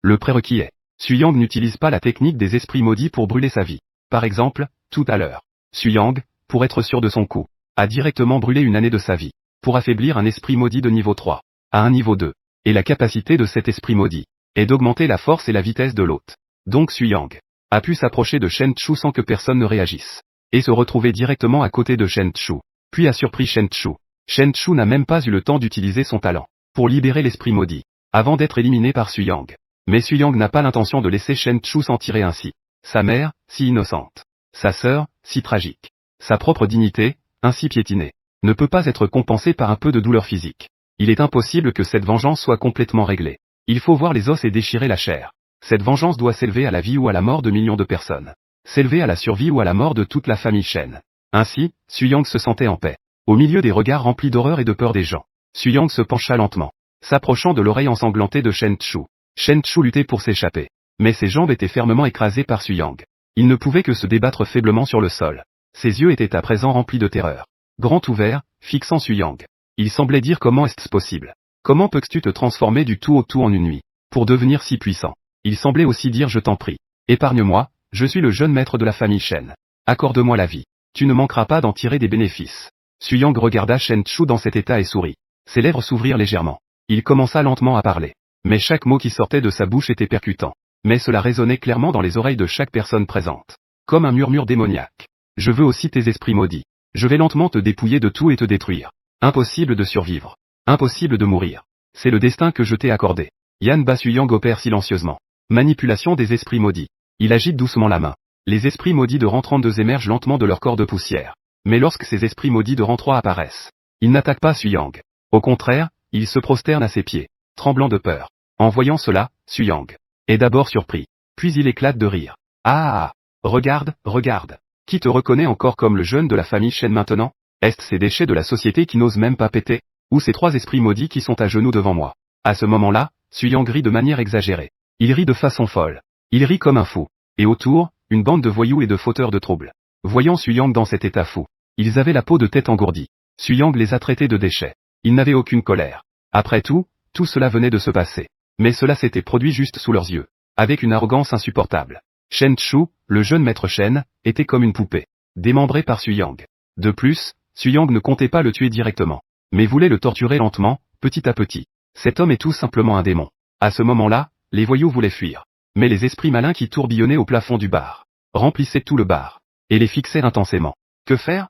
Le prérequis est, Suyang n'utilise pas la technique des esprits maudits pour brûler sa vie. Par exemple, tout à l'heure, Suyang, pour être sûr de son coup, a directement brûlé une année de sa vie, pour affaiblir un esprit maudit de niveau 3, à un niveau 2. Et la capacité de cet esprit maudit est d'augmenter la force et la vitesse de l'hôte. Donc Suyang a pu s'approcher de Shen Chu sans que personne ne réagisse, et se retrouver directement à côté de Shen Chu, puis a surpris Shen Chu. Shen Chu n'a même pas eu le temps d'utiliser son talent pour libérer l'esprit maudit, avant d'être éliminé par Suyang. Mais Suyang n'a pas l'intention de laisser Shen Chu s'en tirer ainsi. Sa mère, si innocente. Sa sœur, si tragique. Sa propre dignité, ainsi piétinée, ne peut pas être compensée par un peu de douleur physique. Il est impossible que cette vengeance soit complètement réglée. Il faut voir les os et déchirer la chair. Cette vengeance doit s'élever à la vie ou à la mort de millions de personnes. S'élever à la survie ou à la mort de toute la famille Shen. Ainsi, Suyang se sentait en paix. Au milieu des regards remplis d'horreur et de peur des gens, Suyang se pencha lentement, s'approchant de l'oreille ensanglantée de Shen Chu. Shen Chu luttait pour s'échapper, mais ses jambes étaient fermement écrasées par Suyang. Il ne pouvait que se débattre faiblement sur le sol. Ses yeux étaient à présent remplis de terreur. Grand ouverts, fixant Suyang. Il semblait dire comment est-ce possible? Comment peux-tu te transformer du tout au tout en une nuit, pour devenir si puissant? Il semblait aussi dire je t'en prie. Épargne-moi, je suis le jeune maître de la famille Shen. Accorde-moi la vie. Tu ne manqueras pas d'en tirer des bénéfices. Suyang regarda Shen Chu dans cet état et sourit. Ses lèvres s'ouvrirent légèrement. Il commença lentement à parler. Mais chaque mot qui sortait de sa bouche était percutant. Mais cela résonnait clairement dans les oreilles de chaque personne présente. Comme un murmure démoniaque. Je veux aussi tes esprits maudits. Je vais lentement te dépouiller de tout et te détruire. Impossible de survivre. Impossible de mourir. C'est le destin que je t'ai accordé. Yan Ba Suyang opère silencieusement. Manipulation des esprits maudits. Il agite doucement la main. Les esprits maudits de rang 32 émergent lentement de leur corps de poussière. Mais lorsque ces esprits maudits de rang 3 apparaissent, ils n'attaquent pas Suyang. Au contraire, ils se prosternent à ses pieds, tremblant de peur. En voyant cela, Suyang est d'abord surpris. Puis il éclate de rire. Ah, regarde, regarde. Qui te reconnaît encore comme le jeune de la famille Shen maintenant? Est-ce ces déchets de la société qui n'osent même pas péter? Ou ces trois esprits maudits qui sont à genoux devant moi? À ce moment-là, Suyang rit de manière exagérée. Il rit de façon folle. Il rit comme un fou. Et autour, une bande de voyous et de fauteurs de troubles. Voyant Suyang dans cet état fou, ils avaient la peau de tête engourdie. Suyang les a traités de déchets. Ils n'avaient aucune colère. Après tout cela venait de se passer. Mais cela s'était produit juste sous leurs yeux, avec une arrogance insupportable. Shen Chu, le jeune maître Shen, était comme une poupée, démembrée par Suyang. De plus, Suyang ne comptait pas le tuer directement, mais voulait le torturer lentement, petit à petit. Cet homme est tout simplement un démon. À ce moment-là, les voyous voulaient fuir. Mais les esprits malins qui tourbillonnaient au plafond du bar remplissaient tout le bar, et les fixèrent intensément. Que faire?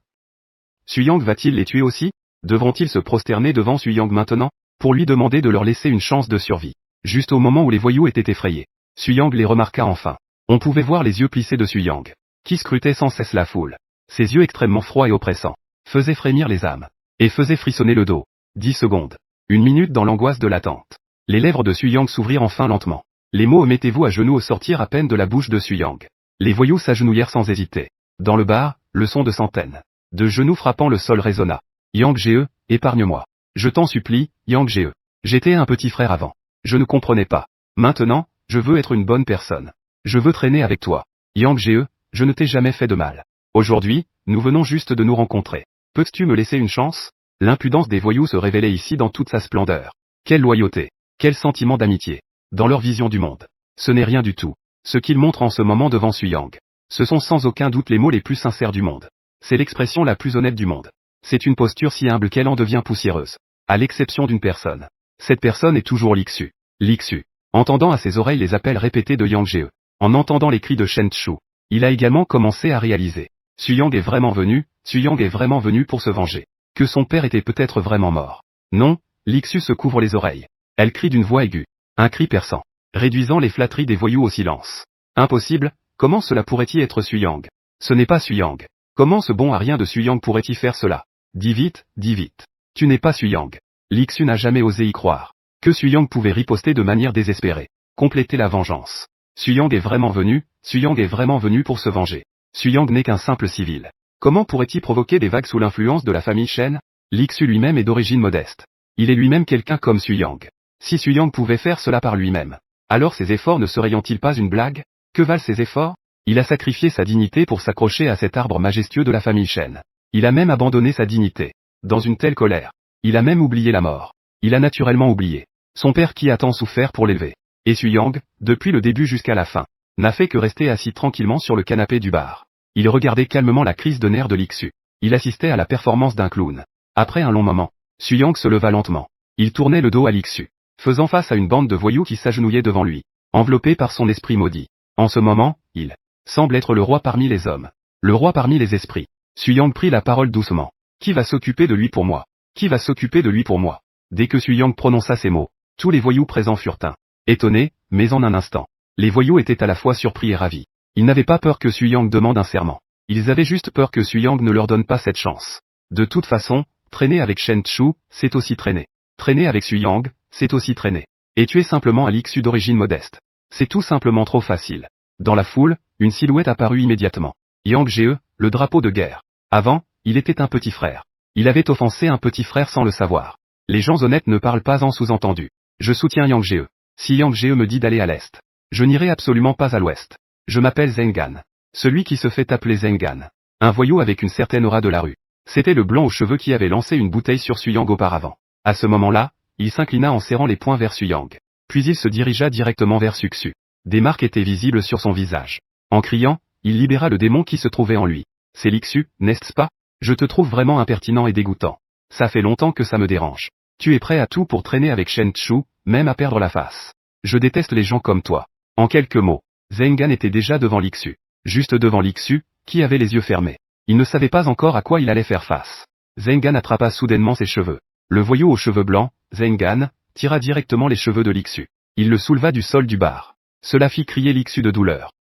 Suyang va-t-il les tuer aussi? Devront-ils se prosterner devant Suyang maintenant, pour lui demander de leur laisser une chance de survie? Juste au moment où les voyous étaient effrayés, Suyang les remarqua enfin. On pouvait voir les yeux plissés de Suyang, qui scrutait sans cesse la foule. Ses yeux extrêmement froids et oppressants faisaient frémir les âmes, et faisaient frissonner le dos. 10 secondes. 1 minute dans l'angoisse de l'attente. Les lèvres de Suyang s'ouvrirent enfin lentement. Les mots « mettez-vous à genoux » sortirent à peine de la bouche de Suyang. Les voyous s'agenouillèrent sans hésiter. Dans le bar, le son de centaines de genoux frappant le sol résonna. Yang Ge, épargne-moi. Je t'en supplie, Yang Ge. J'étais un petit frère avant. Je ne comprenais pas. Maintenant, je veux être une bonne personne. Je veux traîner avec toi. Yang Ge, je ne t'ai jamais fait de mal. Aujourd'hui, nous venons juste de nous rencontrer. Peux-tu me laisser une chance? L'impudence des voyous se révélait ici dans toute sa splendeur. Quelle loyauté. Quel sentiment d'amitié. Dans leur vision du monde. Ce n'est rien du tout. Ce qu'ils montrent en ce moment devant Suyang. Ce sont sans aucun doute les mots les plus sincères du monde. C'est l'expression la plus honnête du monde. C'est une posture si humble qu'elle en devient poussiéreuse. À l'exception d'une personne. Cette personne est toujours Lixu. Lixu. Entendant à ses oreilles les appels répétés de Yang Ge. En entendant les cris de Shen Chu. Il a également commencé à réaliser. Suyang est vraiment venu pour se venger. Que son père était peut-être vraiment mort. Non, Lixu se couvre les oreilles. Elle crie d'une voix aiguë. Un cri perçant, réduisant les flatteries des voyous au silence. Impossible, comment cela pourrait-il être Suyang? Ce n'est pas Suyang. Comment ce bon à rien de Suyang pourrait-il faire cela? Dis vite, dis vite. Tu n'es pas Suyang. Lixu n'a jamais osé y croire. Que Suyang pouvait riposter de manière désespérée. Compléter la vengeance. Suyang est vraiment venu pour se venger. Suyang n'est qu'un simple civil. Comment pourrait-il provoquer des vagues sous l'influence de la famille Shen? Lixu lui-même est d'origine modeste. Il est lui-même quelqu'un comme Suyang. Si Suyang pouvait faire cela par lui-même, alors ses efforts ne seraient-ils pas une blague? Que valent ses efforts? Il a sacrifié sa dignité pour s'accrocher à cet arbre majestueux de la famille Shen. Il a même abandonné sa dignité. Dans une telle colère. Il a même oublié la mort. Il a naturellement oublié son père qui a tant souffert pour l'élever. Et Suyang, depuis le début jusqu'à la fin, n'a fait que rester assis tranquillement sur le canapé du bar. Il regardait calmement la crise de nerfs de Lixu. Il assistait à la performance d'un clown. Après un long moment, Suyang se leva lentement. Il tournait le dos à Lixu, faisant face à une bande de voyous qui s'agenouillaient devant lui, enveloppé par son esprit maudit. En ce moment, il semble être le roi parmi les hommes, le roi parmi les esprits. Suyang prit la parole doucement. Qui va s'occuper de lui pour moi? Qui va s'occuper de lui pour moi? Dès que Suyang prononça ces mots, tous les voyous présents furent étonnés, mais en un instant. Les voyous étaient à la fois surpris et ravis. Ils n'avaient pas peur que Suyang demande un serment. Ils avaient juste peur que Suyang ne leur donne pas cette chance. De toute façon, traîner avec Shen Chu, c'est aussi traîner. Traîner avec Suyang, c'est aussi traîner. Et tu es simplement un Lixu d'origine modeste. C'est tout simplement trop facile. Dans la foule, une silhouette apparut immédiatement. Yang Jie, le drapeau de guerre. Avant, il était un petit frère. Il avait offensé un petit frère sans le savoir. Les gens honnêtes ne parlent pas en sous-entendu. Je soutiens Yang Jie. Si Yang Jie me dit d'aller à l'est, je n'irai absolument pas à l'ouest. Je m'appelle Zengan. Celui qui se fait appeler Zengan. Un voyou avec une certaine aura de la rue. C'était le blond aux cheveux qui avait lancé une bouteille sur Suyang auparavant. À ce moment-là, il s'inclina en serrant les poings vers Suyang. Puis il se dirigea directement vers Suxu. Des marques étaient visibles sur son visage. En criant, il libéra le démon qui se trouvait en lui. C'est Lixu, n'est-ce pas? Je te trouve vraiment impertinent et dégoûtant. Ça fait longtemps que ça me dérange. Tu es prêt à tout pour traîner avec Shen Chu, même à perdre la face. Je déteste les gens comme toi. En quelques mots, Zengan était déjà devant Lixu. Juste devant Lixu, qui avait les yeux fermés. Il ne savait pas encore à quoi il allait faire face. Zengan attrapa soudainement ses cheveux. Le voyou aux cheveux blancs, Zengan, tira directement les cheveux de Lixu. Il le souleva du sol du bar. Cela fit crier Lixu de douleur.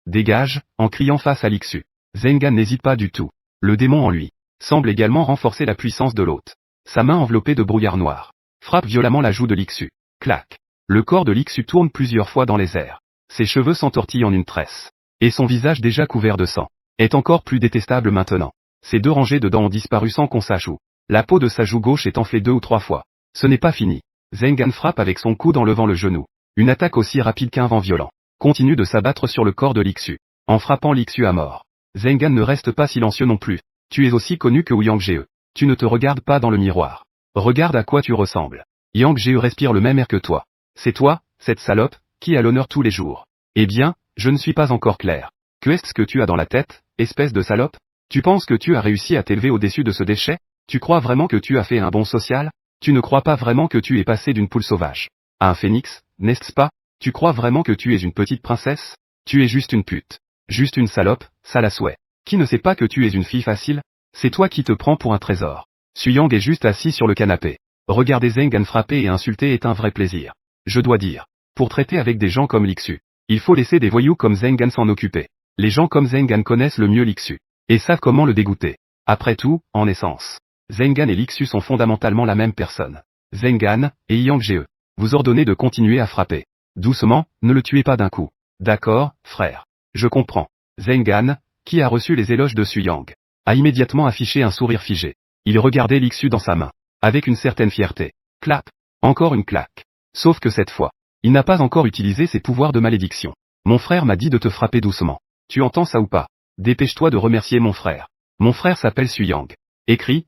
Dégage, en criant face à Lixu. Zengan n'hésite pas du tout. Le démon en lui semble également renforcer la puissance de l'hôte. Sa main enveloppée de brouillard noir frappe violemment la joue de Lixu. Clac. Le corps de Lixu tourne plusieurs fois dans les airs. Ses cheveux s'entortillent en une tresse. Et son visage déjà couvert de sang est encore plus détestable maintenant. Ses deux rangées de dents ont disparu sans qu'on sache où. La peau de sa joue gauche est enflée 2 ou 3 fois. Ce n'est pas fini. Zengan frappe avec son coude en levant le genou. Une attaque aussi rapide qu'un vent violent continue de s'abattre sur le corps de Lixu, en frappant Lixu à mort. Zengan ne reste pas silencieux non plus. Tu es aussi connu que Yang Jie. Tu ne te regardes pas dans le miroir. Regarde à quoi tu ressembles. Yang Jie respire le même air que toi. C'est toi, cette salope, qui a l'honneur tous les jours. Eh bien, je ne suis pas encore clair. Que est-ce que tu as dans la tête, espèce de salope? Tu penses que tu as réussi à t'élever au-dessus de ce déchet? Tu crois vraiment que tu as fait un bond social? Tu ne crois pas vraiment que tu es passé d'une poule sauvage à un phénix, n'est-ce pas? Tu crois vraiment que tu es une petite princesse? Tu es juste une pute. Juste une salope, sale à souhait. Qui ne sait pas que tu es une fille facile? C'est toi qui te prends pour un trésor. Suyang est juste assis sur le canapé. Regarder Zengan frapper et insulter est un vrai plaisir. Je dois dire. Pour traiter avec des gens comme Lixu, il faut laisser des voyous comme Zengan s'en occuper. Les gens comme Zengan connaissent le mieux Lixu et savent comment le dégoûter. Après tout, en essence, Zengan et Lixu sont fondamentalement la même personne. Zengan et Yang Jie, vous ordonnez de continuer à frapper. Doucement, ne le tuez pas d'un coup. D'accord, frère. Je comprends. Zengan, qui a reçu les éloges de Suyang, a immédiatement affiché un sourire figé. Il regardait Lixu dans sa main, avec une certaine fierté. Clap. Encore une claque. Sauf que cette fois, il n'a pas encore utilisé ses pouvoirs de malédiction. Mon frère m'a dit de te frapper doucement. Tu entends ça ou pas? Dépêche-toi de remercier mon frère. Mon frère s'appelle Suyang. Écris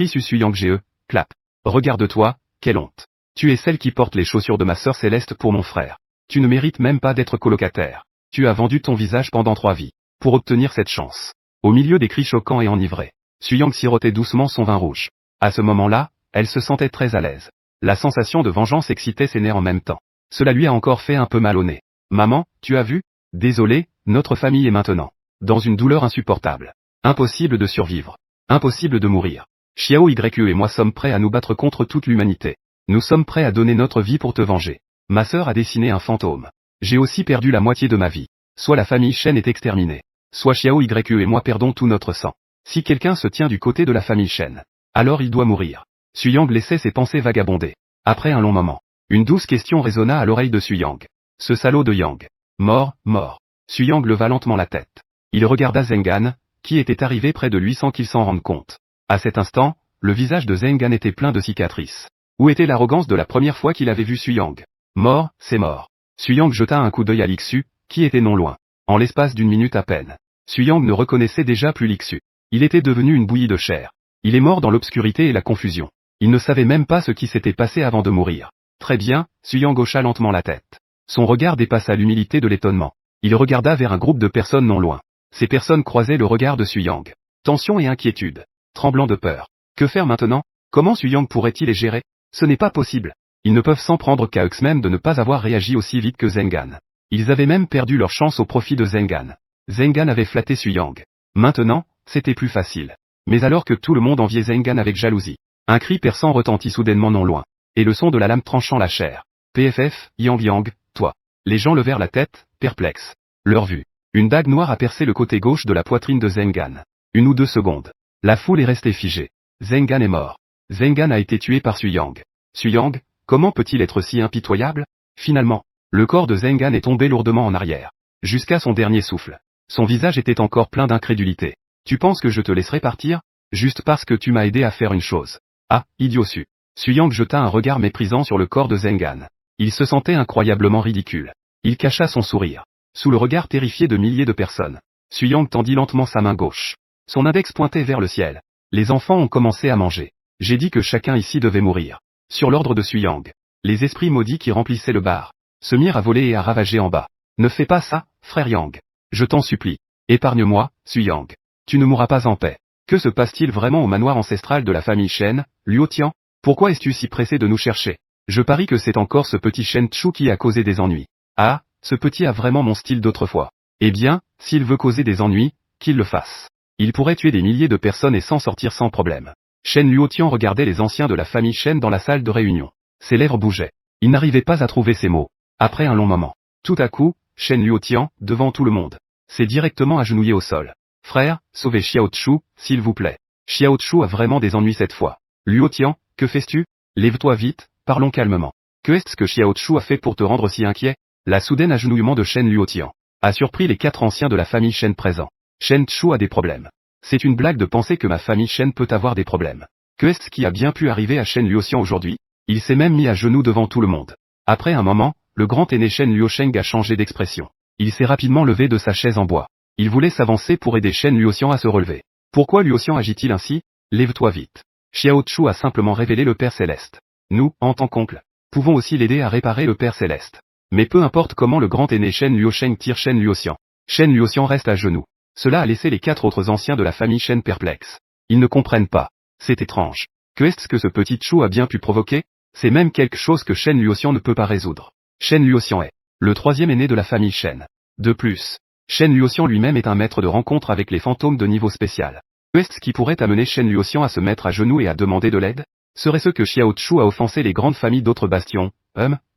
Suyang Jie, clap. Regarde-toi, quelle honte. Tu es celle qui porte les chaussures de ma sœur céleste pour mon frère. Tu ne mérites même pas d'être colocataire. Tu as vendu ton visage pendant 3 vies, pour obtenir cette chance. Au milieu des cris choquants et enivrés, Suyang sirotait doucement son vin rouge. À ce moment-là, elle se sentait très à l'aise. La sensation de vengeance excitait ses nerfs en même temps. Cela lui a encore fait un peu mal au nez. Maman, tu as vu? Désolé, notre famille est maintenant dans une douleur insupportable. Impossible de survivre. Impossible de mourir. Xiao Yu et moi sommes prêts à nous battre contre toute l'humanité. Nous sommes prêts à donner notre vie pour te venger. Ma sœur a dessiné un fantôme. J'ai aussi perdu la moitié de ma vie. Soit la famille Shen est exterminée. Soit Xiao Yu et moi perdons tout notre sang. Si quelqu'un se tient du côté de la famille Shen, alors il doit mourir. Suyang laissait ses pensées vagabonder. Après un long moment, une douce question résonna à l'oreille de Suyang. Ce salaud de Yang. Mort, mort. Suyang leva lentement la tête. Il regarda Zengan, qui était arrivé près de lui sans qu'il s'en rende compte. À cet instant, le visage de Zengan était plein de cicatrices. Où était l'arrogance de la première fois qu'il avait vu Suyang? Mort, c'est mort. Suyang jeta un coup d'œil à Lixu, qui était non loin. En l'espace d'une minute à peine, Suyang ne reconnaissait déjà plus Lixu. Il était devenu une bouillie de chair. Il est mort dans l'obscurité et la confusion. Il ne savait même pas ce qui s'était passé avant de mourir. Très bien, Suyang hocha lentement la tête. Son regard dépassa l'humilité de l'étonnement. Il regarda vers un groupe de personnes non loin. Ces personnes croisaient le regard de Suyang. Tension et inquiétude. Tremblant de peur. Que faire maintenant? Comment Suyang pourrait-il les gérer? Ce n'est pas possible. Ils ne peuvent s'en prendre qu'à eux même de ne pas avoir réagi aussi vite que Zengan. Ils avaient même perdu leur chance au profit de Zengan. Zengan avait flatté Suyang. Maintenant, c'était plus facile. Mais alors que tout le monde enviait Zengan avec jalousie, un cri perçant retentit soudainement non loin. Et le son de la lame tranchant la chair. PFF, Yang, toi. Les gens levèrent la tête, perplexes. Leur vue. Une dague noire a percé le côté gauche de la poitrine de Zengan. 1 ou 2 secondes. La foule est restée figée. Zengan est mort. Zengan a été tué par Suyang. Suyang, comment peut-il être si impitoyable? Finalement, le corps de Zengan est tombé lourdement en arrière. Jusqu'à son dernier souffle. Son visage était encore plein d'incrédulité. Tu penses que je te laisserai partir? Juste parce que tu m'as aidé à faire une chose. Ah, idiot su. Suyang jeta un regard méprisant sur le corps de Zengan. Il se sentait incroyablement ridicule. Il cacha son sourire. Sous le regard terrifié de milliers de personnes, Suyang tendit lentement sa main gauche. Son index pointait vers le ciel. Les enfants ont commencé à manger. J'ai dit que chacun ici devait mourir. Sur l'ordre de Suyang, les esprits maudits qui remplissaient le bar se mirent à voler et à ravager en bas. Ne fais pas ça, frère Yang. Je t'en supplie. Épargne-moi, Suyang. Tu ne mourras pas en paix. Que se passe-t-il vraiment au manoir ancestral de la famille Shen, Luo Tian? Pourquoi es-tu si pressé de nous chercher? Je parie que c'est encore ce petit Shen Chu qui a causé des ennuis. Ah, ce petit a vraiment mon style d'autrefois. Eh bien, s'il veut causer des ennuis, qu'il le fasse. Il pourrait tuer des milliers de personnes et s'en sortir sans problème. Shen Luotian regardait les anciens de la famille Shen dans la salle de réunion. Ses lèvres bougeaient. Il n'arrivait pas à trouver ses mots. Après un long moment, tout à coup, Shen Luotian, devant tout le monde, s'est directement agenouillé au sol. Frère, sauvez Xiao Chu, s'il vous plaît. Xiao Chu a vraiment des ennuis cette fois. Luotian, que fais-tu? Lève-toi vite, parlons calmement. Que est-ce que Xiao Chu a fait pour te rendre si inquiet? La soudaine agenouillement de Shen Luotian a surpris les 4 anciens de la famille Shen présents. Shen Chu a des problèmes. C'est une blague de penser que ma famille Shen peut avoir des problèmes. Que est-ce qui a bien pu arriver à Shen Luotian aujourd'hui? Il s'est même mis à genoux devant tout le monde. Après un moment, le grand aîné Shen Luosheng a changé d'expression. Il s'est rapidement levé de sa chaise en bois. Il voulait s'avancer pour aider Shen Luotian à se relever. Pourquoi Luotian agit-il ainsi? Lève-toi vite. Xiao Chu a simplement révélé le Père Céleste. Nous, en tant qu'oncle, pouvons aussi l'aider à réparer le Père Céleste. Mais peu importe comment le grand aîné Shen Luosheng tire Shen Luotian. Shen Luotian reste à genoux. Cela a laissé les 4 autres anciens de la famille Shen perplexes. Ils ne comprennent pas. C'est étrange. Que est-ce que ce petit Chu a bien pu provoquer? C'est même quelque chose que Shen Luotian ne peut pas résoudre. Shen Luotian est le 3e aîné de la famille Shen. De plus, Shen Luotian lui-même est un maître de rencontre avec les fantômes de niveau spécial. Que est-ce qui pourrait amener Shen Luotian à se mettre à genoux et à demander de l'aide? Serait-ce que Xiao Chu a offensé les grandes familles d'autres bastions?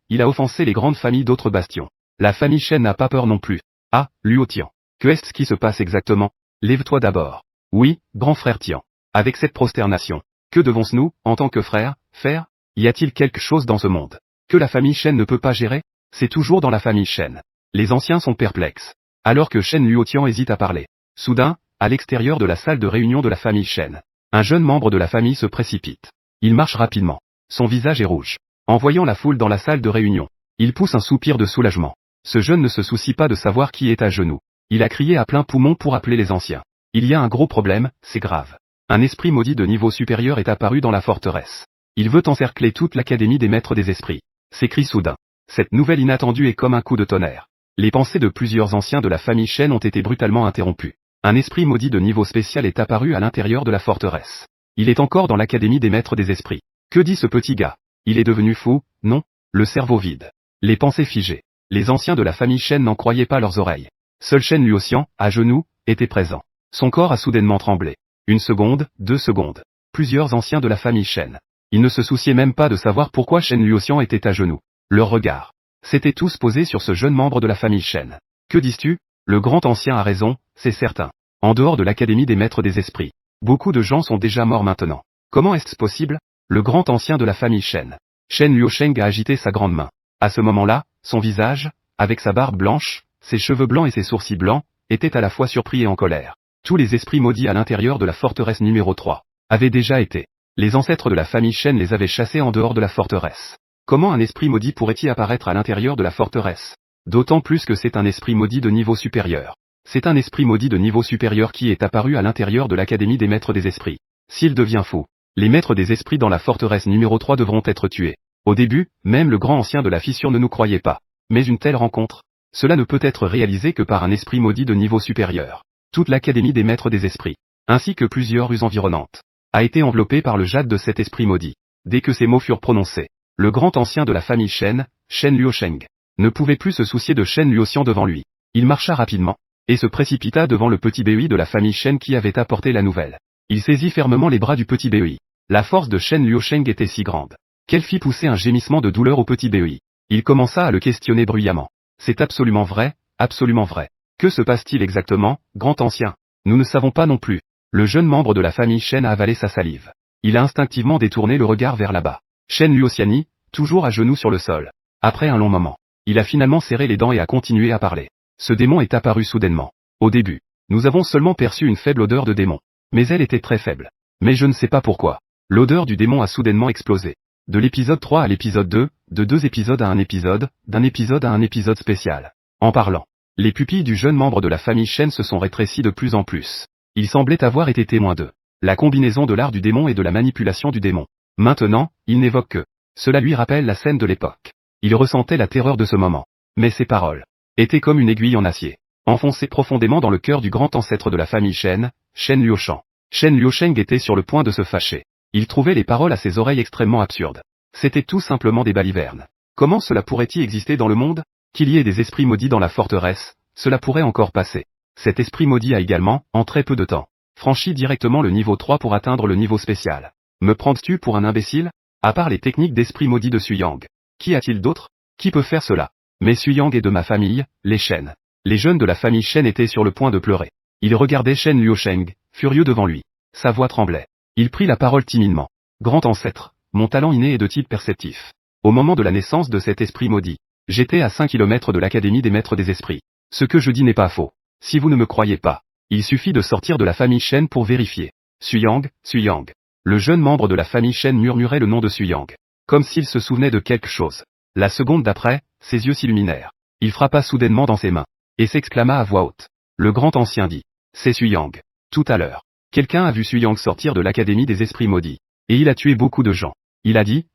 Il a offensé les grandes familles d'autres bastions. La famille Shen n'a pas peur non plus. Ah, Luo Tian. Que est-ce qui se passe exactement? Lève-toi d'abord. Oui, grand frère Tian. Avec cette prosternation, que devons-nous, en tant que frères, faire? Y a-t-il quelque chose dans ce monde que la famille Shen ne peut pas gérer? C'est toujours dans la famille Shen. Les anciens sont perplexes. Alors que Shen Luotian hésite à parler. Soudain, à l'extérieur de la salle de réunion de la famille Shen, un jeune membre de la famille se précipite. Il marche rapidement. Son visage est rouge. En voyant la foule dans la salle de réunion, il pousse un soupir de soulagement. Ce jeune ne se soucie pas de savoir qui est à genoux. Il a crié à plein poumon pour appeler les anciens. Il y a un gros problème, c'est grave. Un esprit maudit de niveau supérieur est apparu dans la forteresse. Il veut encercler toute l'académie des maîtres des esprits. S'écrie soudain. Cette nouvelle inattendue est comme un coup de tonnerre. Les pensées de plusieurs anciens de la famille Shen ont été brutalement interrompues. Un esprit maudit de niveau spécial est apparu à l'intérieur de la forteresse. Il est encore dans l'académie des maîtres des esprits. Que dit ce petit gars? Il est devenu fou, non? Le cerveau vide. Les pensées figées. Les anciens de la famille Shen n'en croyaient pas leurs oreilles. Seul Shen Luotian, à genoux, était présent. Son corps a soudainement tremblé. 1 seconde, 2 secondes. plusieurs anciens de la famille Shen. Ils ne se souciaient même pas de savoir pourquoi Shen Luoxian était à genoux. Leurs regards s'étaient tous posés sur ce jeune membre de la famille Shen. Que dis-tu? Le grand ancien a raison, c'est certain. En dehors de l'Académie des Maîtres des Esprits, beaucoup de gens sont déjà morts maintenant. Comment est-ce possible? Le grand ancien de la famille Shen. Shen Luosheng a agité sa grande main. À ce moment-là, son visage, avec sa barbe blanche, ses cheveux blancs et ses sourcils blancs, était à la fois surpris et en colère. Tous les esprits maudits à l'intérieur de la forteresse numéro 3 avaient déjà été. Les ancêtres de la famille Shen les avaient chassés en dehors de la forteresse. Comment un esprit maudit pourrait-il apparaître à l'intérieur de la forteresse? D'autant plus que c'est un esprit maudit de niveau supérieur. C'est un esprit maudit de niveau supérieur qui est apparu à l'intérieur de l'Académie des Maîtres des Esprits. S'il devient fou, les Maîtres des Esprits dans la forteresse numéro 3 devront être tués. Au début, même le grand ancien de la fissure ne nous croyait pas. Mais une telle rencontre, cela ne peut être réalisé que par un esprit maudit de niveau supérieur. Toute l'Académie des Maîtres des Esprits, ainsi que plusieurs rues environnantes, a été enveloppée par le jade de cet esprit maudit. Dès que ces mots furent prononcés, le grand ancien de la famille Shen, Shen Luosheng, ne pouvait plus se soucier de Shen Luoxian devant lui. Il marcha rapidement, et se précipita devant le petit Bei de la famille Shen qui avait apporté la nouvelle. Il saisit fermement les bras du petit Bei. La force de Shen Luosheng était si grande qu'elle fit pousser un gémissement de douleur au petit Bei. Il commença à le questionner bruyamment. C'est absolument vrai, absolument vrai. Que se passe-t-il exactement, grand ancien? Nous ne savons pas non plus. Le jeune membre de la famille Shen a avalé sa salive. Il a instinctivement détourné le regard vers là-bas. Shen Luoxiani, toujours à genoux sur le sol. Après un long moment, il a finalement serré les dents et a continué à parler. Ce démon est apparu soudainement. Au début, nous avons seulement perçu une faible odeur de démon. Mais elle était très faible. Mais je ne sais pas pourquoi. L'odeur du démon a soudainement explosé. De l'épisode 3 à l'épisode 2, de 2 épisodes à un épisode, d'un épisode à un épisode spécial. En parlant, les pupilles du jeune membre de la famille Shen se sont rétrécies de plus en plus. Il semblait avoir été témoin de la combinaison de l'art du démon et de la manipulation du démon. Maintenant, il n'évoque que. Cela lui rappelle la scène de l'époque. Il ressentait la terreur de ce moment. Mais ses paroles étaient comme une aiguille en acier, enfoncée profondément dans le cœur du grand ancêtre de la famille Shen, Shen Luoshan. Shen Luosheng était sur le point de se fâcher. Il trouvait les paroles à ses oreilles extrêmement absurdes. C'était tout simplement des balivernes. Comment cela pourrait-il exister dans le monde? Qu'il y ait des esprits maudits dans la forteresse, cela pourrait encore passer. Cet esprit maudit a également, en très peu de temps, franchi directement le niveau 3 pour atteindre le niveau spécial. Me prends-tu pour un imbécile? À part les techniques d'esprit maudit de Suyang, qui a-t-il d'autre? Qui peut faire cela? Mais Suyang est de ma famille, les Shen. Les jeunes de la famille Shen étaient sur le point de pleurer. Ils regardaient Shen Luosheng, furieux devant lui. Sa voix tremblait. Il prit la parole timidement. Grand ancêtre, mon talent inné est de type perceptif. Au moment de la naissance de cet esprit maudit, j'étais à 5 km de l'Académie des Maîtres des Esprits. Ce que je dis n'est pas faux. Si vous ne me croyez pas, il suffit de sortir de la famille Shen pour vérifier. Suyang, Suyang. Le jeune membre de la famille Shen murmurait le nom de Suyang, comme s'il se souvenait de quelque chose. La seconde d'après, ses yeux s'illuminèrent. Il frappa soudainement dans ses mains, et s'exclama à voix haute. Le grand ancien dit. C'est Suyang. Tout à l'heure, quelqu'un a vu Suyang sortir de l'Académie des Esprits Maudits. Et il a tué beaucoup de gens. Il a dit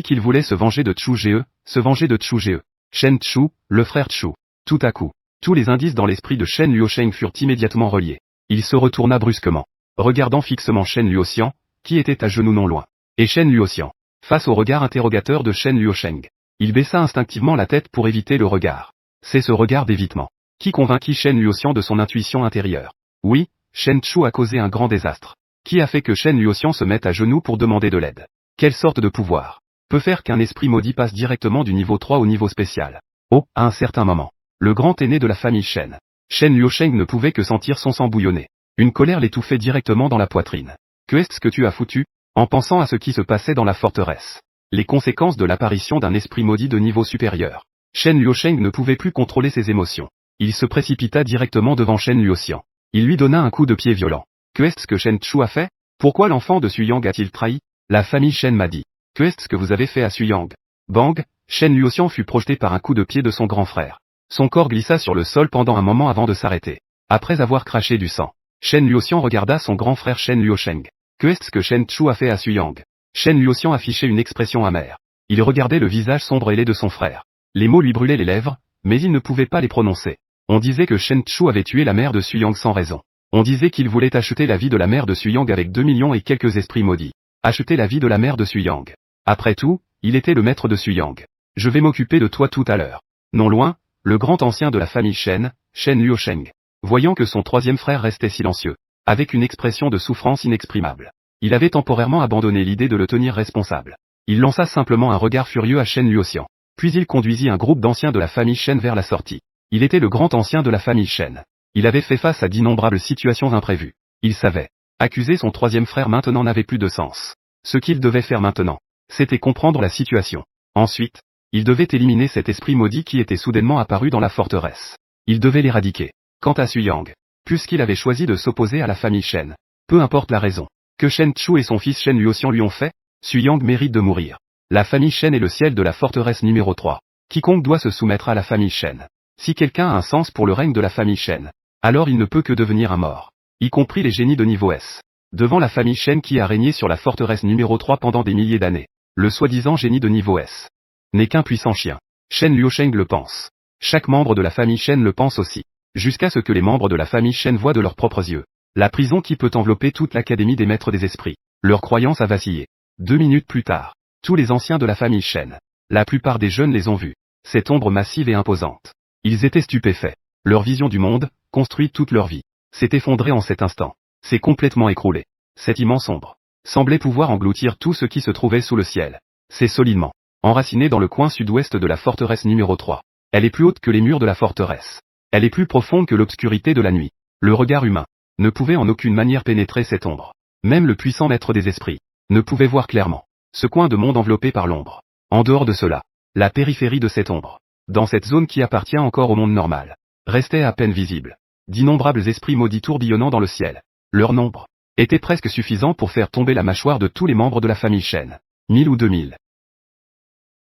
qu'il voulait se venger de Chu Ge, se venger de Chu Ge. Shen Chu, le frère Chu. Tout à coup, tous les indices dans l'esprit de Shen Luosheng furent immédiatement reliés. Il se retourna brusquement, regardant fixement Shen Luoxian, qui était à genoux non loin. Et Shen Luoxian, face au regard interrogateur de Shen Luosheng, il baissa instinctivement la tête pour éviter le regard. C'est ce regard d'évitement qui convainquit Shen Luoxian de son intuition intérieure. Oui, Shen Chu a causé un grand désastre. Qui a fait que Shen Luoxian se mette à genoux pour demander de l'aide? Quelle sorte de pouvoir peut faire qu'un esprit maudit passe directement du niveau 3 au niveau spécial? Oh, à un certain moment, le grand aîné de la famille Shen, Shen Luosheng ne pouvait que sentir son sang bouillonner. Une colère l'étouffait directement dans la poitrine. Que est-ce que tu as foutu? En pensant à ce qui se passait dans la forteresse, les conséquences de l'apparition d'un esprit maudit de niveau supérieur, Shen Luosheng ne pouvait plus contrôler ses émotions. Il se précipita directement devant Shen Luoxian. Il lui donna un coup de pied violent. Que est-ce que Shen Chu a fait? Pourquoi l'enfant de Suyang a-t-il trahi? La famille Shen m'a dit. Que est-ce que vous avez fait à Suyang? Bang! Shen Luoxian fut projeté par un coup de pied de son grand frère. Son corps glissa sur le sol pendant un moment avant de s'arrêter. Après avoir craché du sang, Shen Luoxian regarda son grand frère Shen Luosheng. Que est-ce que Shen Chu a fait à Suyang? Shen Luoxian affichait une expression amère. Il regardait le visage sombre et laid de son frère. Les mots lui brûlaient les lèvres, mais il ne pouvait pas les prononcer. On disait que Shen Chu avait tué la mère de Suyang sans raison. On disait qu'il voulait acheter la vie de la mère de Suyang avec 2 millions et quelques esprits maudits. Acheter la vie de la mère de Suyang. Après tout, il était le maître de Suyang. Je vais m'occuper de toi tout à l'heure. Non loin, le grand ancien de la famille Shen, Shen Luosheng, voyant que son troisième frère restait silencieux, avec une expression de souffrance inexprimable, Il avait temporairement abandonné l'idée de le tenir responsable. Il lança simplement un regard furieux à Shen Luoxian. Puis il conduisit un groupe d'anciens de la famille Shen vers la sortie. Il était le grand ancien de la famille Shen. Il avait fait face à d'innombrables situations imprévues. Il savait. Accuser son troisième frère maintenant n'avait plus de sens. Ce qu'il devait faire maintenant, c'était comprendre la situation. Ensuite, il devait éliminer cet esprit maudit qui était soudainement apparu dans la forteresse. Il devait l'éradiquer. Quant à Suyang, puisqu'il avait choisi de s'opposer à la famille Shen, peu importe la raison que Shen Chu et son fils Shen Luoxian lui ont fait, Suyang mérite de mourir. La famille Shen est le ciel de la forteresse numéro 3. Quiconque doit se soumettre à la famille Shen. Si quelqu'un a un sens pour le règne de la famille Shen, alors il ne peut que devenir un mort. Y compris les génies de niveau S. Devant la famille Shen qui a régné sur la forteresse numéro 3 pendant des milliers d'années, le soi-disant génie de niveau S n'est qu'un puissant chien. Shen Luosheng le pense. Chaque membre de la famille Shen le pense aussi. Jusqu'à ce que les membres de la famille Shen voient de leurs propres yeux la prison qui peut envelopper toute l'académie des maîtres des esprits. Leur croyance a vacillé. 2 minutes plus tard, tous les anciens de la famille Shen, la plupart des jeunes les ont vus. Cette ombre massive et imposante. Ils étaient stupéfaits. Leur vision du monde, construite toute leur vie, s'est effondrée en cet instant. S'est complètement écroulée. Cette immense ombre semblait pouvoir engloutir tout ce qui se trouvait sous le ciel. C'est solidement enracinée dans le coin sud-ouest de la forteresse numéro 3. Elle est plus haute que les murs de la forteresse. Elle est plus profonde que l'obscurité de la nuit. Le regard humain ne pouvait en aucune manière pénétrer cette ombre. Même le puissant maître des esprits ne pouvait voir clairement ce coin de monde enveloppé par l'ombre. En dehors de cela, la périphérie de cette ombre, dans cette zone qui appartient encore au monde normal, restait à peine visible. D'innombrables esprits maudits tourbillonnant dans le ciel. Leur nombre était presque suffisant pour faire tomber la mâchoire de tous les membres de la famille Shen. 1000 ou 2000.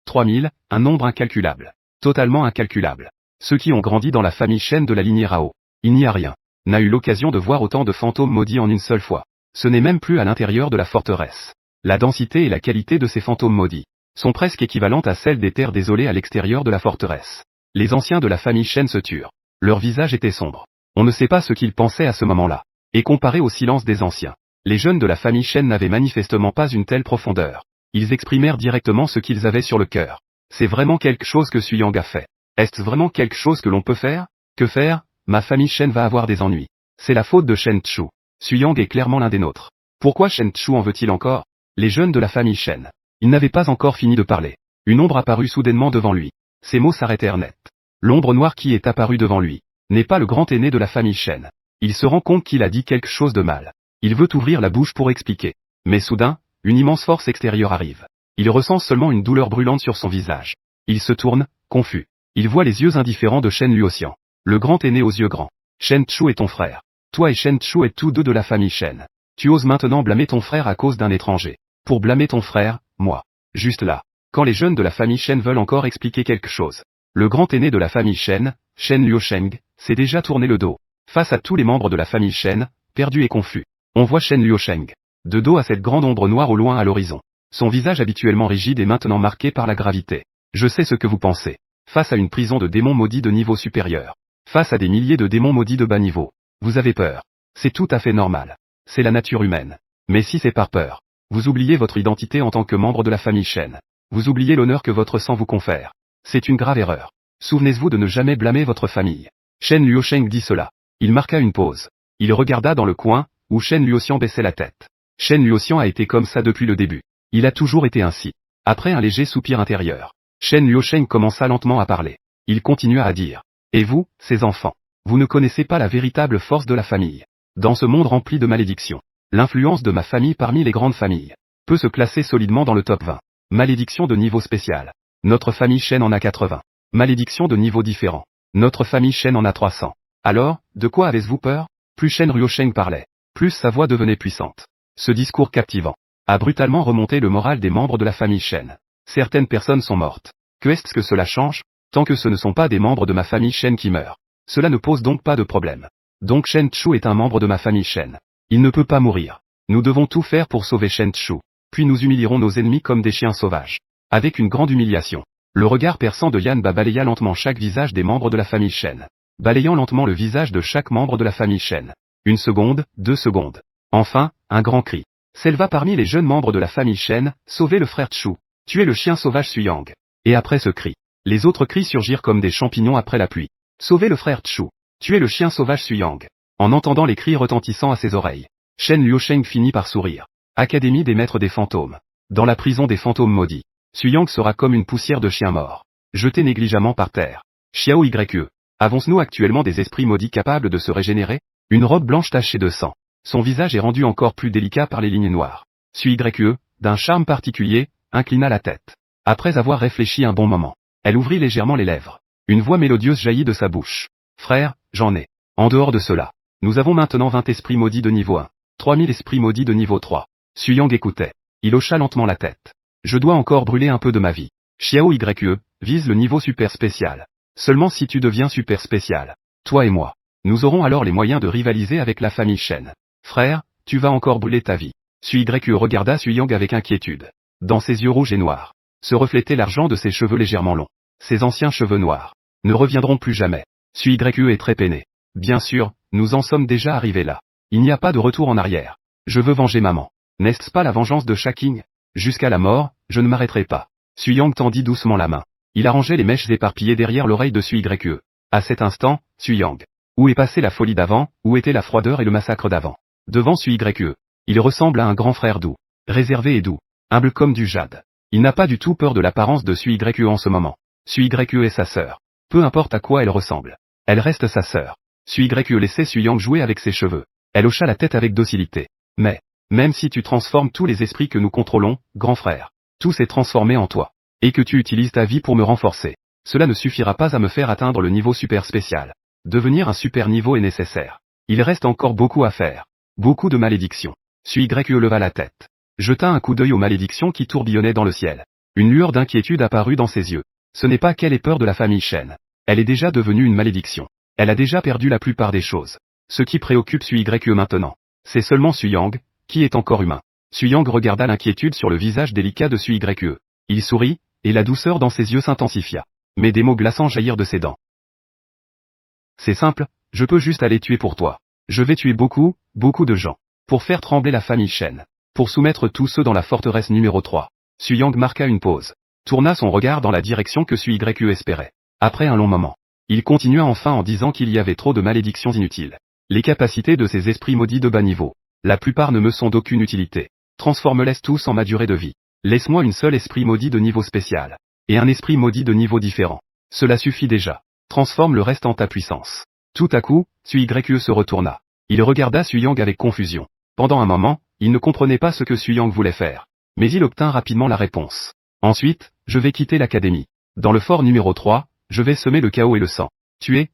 3000, un nombre incalculable. Totalement incalculable. Ceux qui ont grandi dans la famille Shen de la lignée Rao, il n'y a rien, n'a eu l'occasion de voir autant de fantômes maudits en une seule fois. Ce n'est même plus à l'intérieur de la forteresse. La densité et la qualité de ces fantômes maudits sont presque équivalentes à celles des terres désolées à l'extérieur de la forteresse. Les anciens de la famille Shen se turent. Leur visage était sombre. On ne sait pas ce qu'ils pensaient à ce moment-là. Et comparé au silence des anciens, les jeunes de la famille Shen n'avaient manifestement pas une telle profondeur. Ils exprimèrent directement ce qu'ils avaient sur le cœur. C'est vraiment quelque chose que Suyang a fait. Est-ce vraiment quelque chose que l'on peut faire? Que faire? Ma famille Shen va avoir des ennuis. C'est la faute de Shen Chu. Suyang est clairement l'un des nôtres. Pourquoi Shen Chu en veut-il encore? Les jeunes de la famille Shen. Il n'avait pas encore fini de parler. Une ombre apparut soudainement devant lui. Ses mots s'arrêtèrent net. L'ombre noire qui est apparue devant lui n'est pas le grand aîné de la famille Shen. Il se rend compte qu'il a dit quelque chose de mal. Il veut ouvrir la bouche pour expliquer. Mais soudain, une immense force extérieure arrive. Il ressent seulement une douleur brûlante sur son visage. Il se tourne, confus. Il voit les yeux indifférents de Shen Luoxian. Le grand aîné aux yeux grands. Shen Chu est ton frère. Toi et Shen Chu êtes tous deux de la famille Shen. Tu oses maintenant blâmer ton frère à cause d'un étranger. Pour blâmer ton frère, moi. Juste là. Quand les jeunes de la famille Shen veulent encore expliquer quelque chose, le grand aîné de la famille Shen, Shen Luosheng, s'est déjà tourné le dos. Face à tous les membres de la famille Shen, perdus et confus, on voit Shen Luosheng, de dos à cette grande ombre noire au loin à l'horizon. Son visage habituellement rigide est maintenant marqué par la gravité. Je sais ce que vous pensez. Face à une prison de démons maudits de niveau supérieur. Face à des milliers de démons maudits de bas niveau. Vous avez peur. C'est tout à fait normal. C'est la nature humaine. Mais si c'est par peur, vous oubliez votre identité en tant que membre de la famille Shen. Vous oubliez l'honneur que votre sang vous confère. C'est une grave erreur. Souvenez-vous de ne jamais blâmer votre famille. Shen Luosheng dit cela. Il marqua une pause. Il regarda dans le coin, où Shen Luoxian baissait la tête. Shen Luoxian a été comme ça depuis le début. Il a toujours été ainsi. Après un léger soupir intérieur, Shen Luosheng commença lentement à parler. Il continua à dire. Et vous, ces enfants, vous ne connaissez pas la véritable force de la famille. Dans ce monde rempli de malédictions, l'influence de ma famille parmi les grandes familles peut se classer solidement dans le top 20. Malédiction de niveau spécial. Notre famille Shen en a 80. Malédiction de niveau différent. Notre famille Shen en a 300. Alors, de quoi avez-vous peur? Plus Shen Luosheng parlait, plus sa voix devenait puissante. Ce discours captivant a brutalement remonté le moral des membres de la famille Shen. Certaines personnes sont mortes. Que est-ce que cela change? Tant que ce ne sont pas des membres de ma famille Shen qui meurent. Cela ne pose donc pas de problème. Donc Shen Chu est un membre de ma famille Shen. Il ne peut pas mourir. Nous devons tout faire pour sauver Shen Chu. Puis nous humilierons nos ennemis comme des chiens sauvages. Avec une grande humiliation, le regard perçant de Yan Ba balaya lentement chaque visage des membres de la famille Shen. Balayant lentement le visage de chaque membre de la famille Shen. 1 seconde, 2 secondes. Enfin, un grand cri s'éleva parmi les jeunes membres de la famille Shen, sauvez le frère Chu. Tuez le chien sauvage Suyang. Et après ce cri, les autres cris surgirent comme des champignons après la pluie. Sauvez le frère Chu. Tuez le chien sauvage Suyang. En entendant les cris retentissant à ses oreilles, Shen Luosheng finit par sourire. Académie des maîtres des fantômes. Dans la prison des fantômes maudits, Suyang sera comme une poussière de chien mort, jetée négligemment par terre. Xiao Yue. Avons-nous actuellement des esprits maudits capables de se régénérer? Une robe blanche tachée de sang. Son visage est rendu encore plus délicat par les lignes noires. Yue, d'un charme particulier, inclina la tête. Après avoir réfléchi un bon moment, elle ouvrit légèrement les lèvres. Une voix mélodieuse jaillit de sa bouche. Frère, j'en ai. En dehors de cela, nous avons maintenant 20 esprits maudits de niveau 1, 3000 esprits maudits de niveau 3. Suyang écoutait. Il hocha lentement la tête. Je dois encore brûler un peu de ma vie. Xiao Yue, vise le niveau super spécial. Seulement si tu deviens super spécial, toi et moi, nous aurons alors les moyens de rivaliser avec la famille Shen. Frère, tu vas encore brûler ta vie. Yue regarda Suyang avec inquiétude. Dans ses yeux rouges et noirs, se reflétait l'argent de ses cheveux légèrement longs. Ses anciens cheveux noirs ne reviendront plus jamais. Yue est très peiné. Bien sûr, nous en sommes déjà arrivés là. Il n'y a pas de retour en arrière. Je veux venger maman. N'est-ce pas la vengeance de Shaking? Jusqu'à la mort, je ne m'arrêterai pas. Suyang tendit doucement la main. Il arrangeait les mèches éparpillées derrière l'oreille de Yue. À cet instant, Suyang. Où est passée la folie d'avant, où était la froideur et le massacre d'avant? Devant Yue. Il ressemble à un grand frère doux, réservé et doux, humble comme du jade. Il n'a pas du tout peur de l'apparence de Yue en ce moment. Yue est sa sœur. Peu importe à quoi elle ressemble. Elle reste sa sœur. Yue laissait Suyang jouer avec ses cheveux. Elle hocha la tête avec docilité. Mais, même si tu transformes tous les esprits que nous contrôlons, grand frère, tout s'est transformé en toi, et que tu utilises ta vie pour me renforcer, cela ne suffira pas à me faire atteindre le niveau super spécial. Devenir un super niveau est nécessaire. Il reste encore beaucoup à faire. Beaucoup de malédictions. Yue leva la tête. Jeta un coup d'œil aux malédictions qui tourbillonnaient dans le ciel. Une lueur d'inquiétude apparut dans ses yeux. Ce n'est pas qu'elle ait peur de la famille Shen. Elle est déjà devenue une malédiction. Elle a déjà perdu la plupart des choses. Ce qui préoccupe Yue maintenant, c'est seulement Suyang, qui est encore humain. Suyang regarda l'inquiétude sur le visage délicat de Yue. Il sourit, et la douceur dans ses yeux s'intensifia. Mais des mots glaçants jaillirent de ses dents. C'est simple, je peux juste aller tuer pour toi. Je vais tuer beaucoup, beaucoup de gens. Pour faire trembler la famille Shen. Pour soumettre tous ceux dans la forteresse numéro 3. Suyang marqua une pause. Tourna son regard dans la direction que Yue espérait. Après un long moment, il continua enfin en disant qu'il y avait trop de malédictions inutiles. Les capacités de ces esprits maudits de bas niveau, la plupart ne me sont d'aucune utilité. Transforme-les tous en ma durée de vie. Laisse-moi une seule esprit maudit de niveau spécial. Et un esprit maudit de niveau différent. Cela suffit déjà. Transforme le reste en ta puissance. Tout à coup, Yue se retourna. Il regarda Suyang avec confusion. Pendant un moment, il ne comprenait pas ce que Suyang voulait faire. Mais il obtint rapidement la réponse. Ensuite, je vais quitter l'académie. Dans le fort numéro 3, je vais semer le chaos et le sang. Tuer.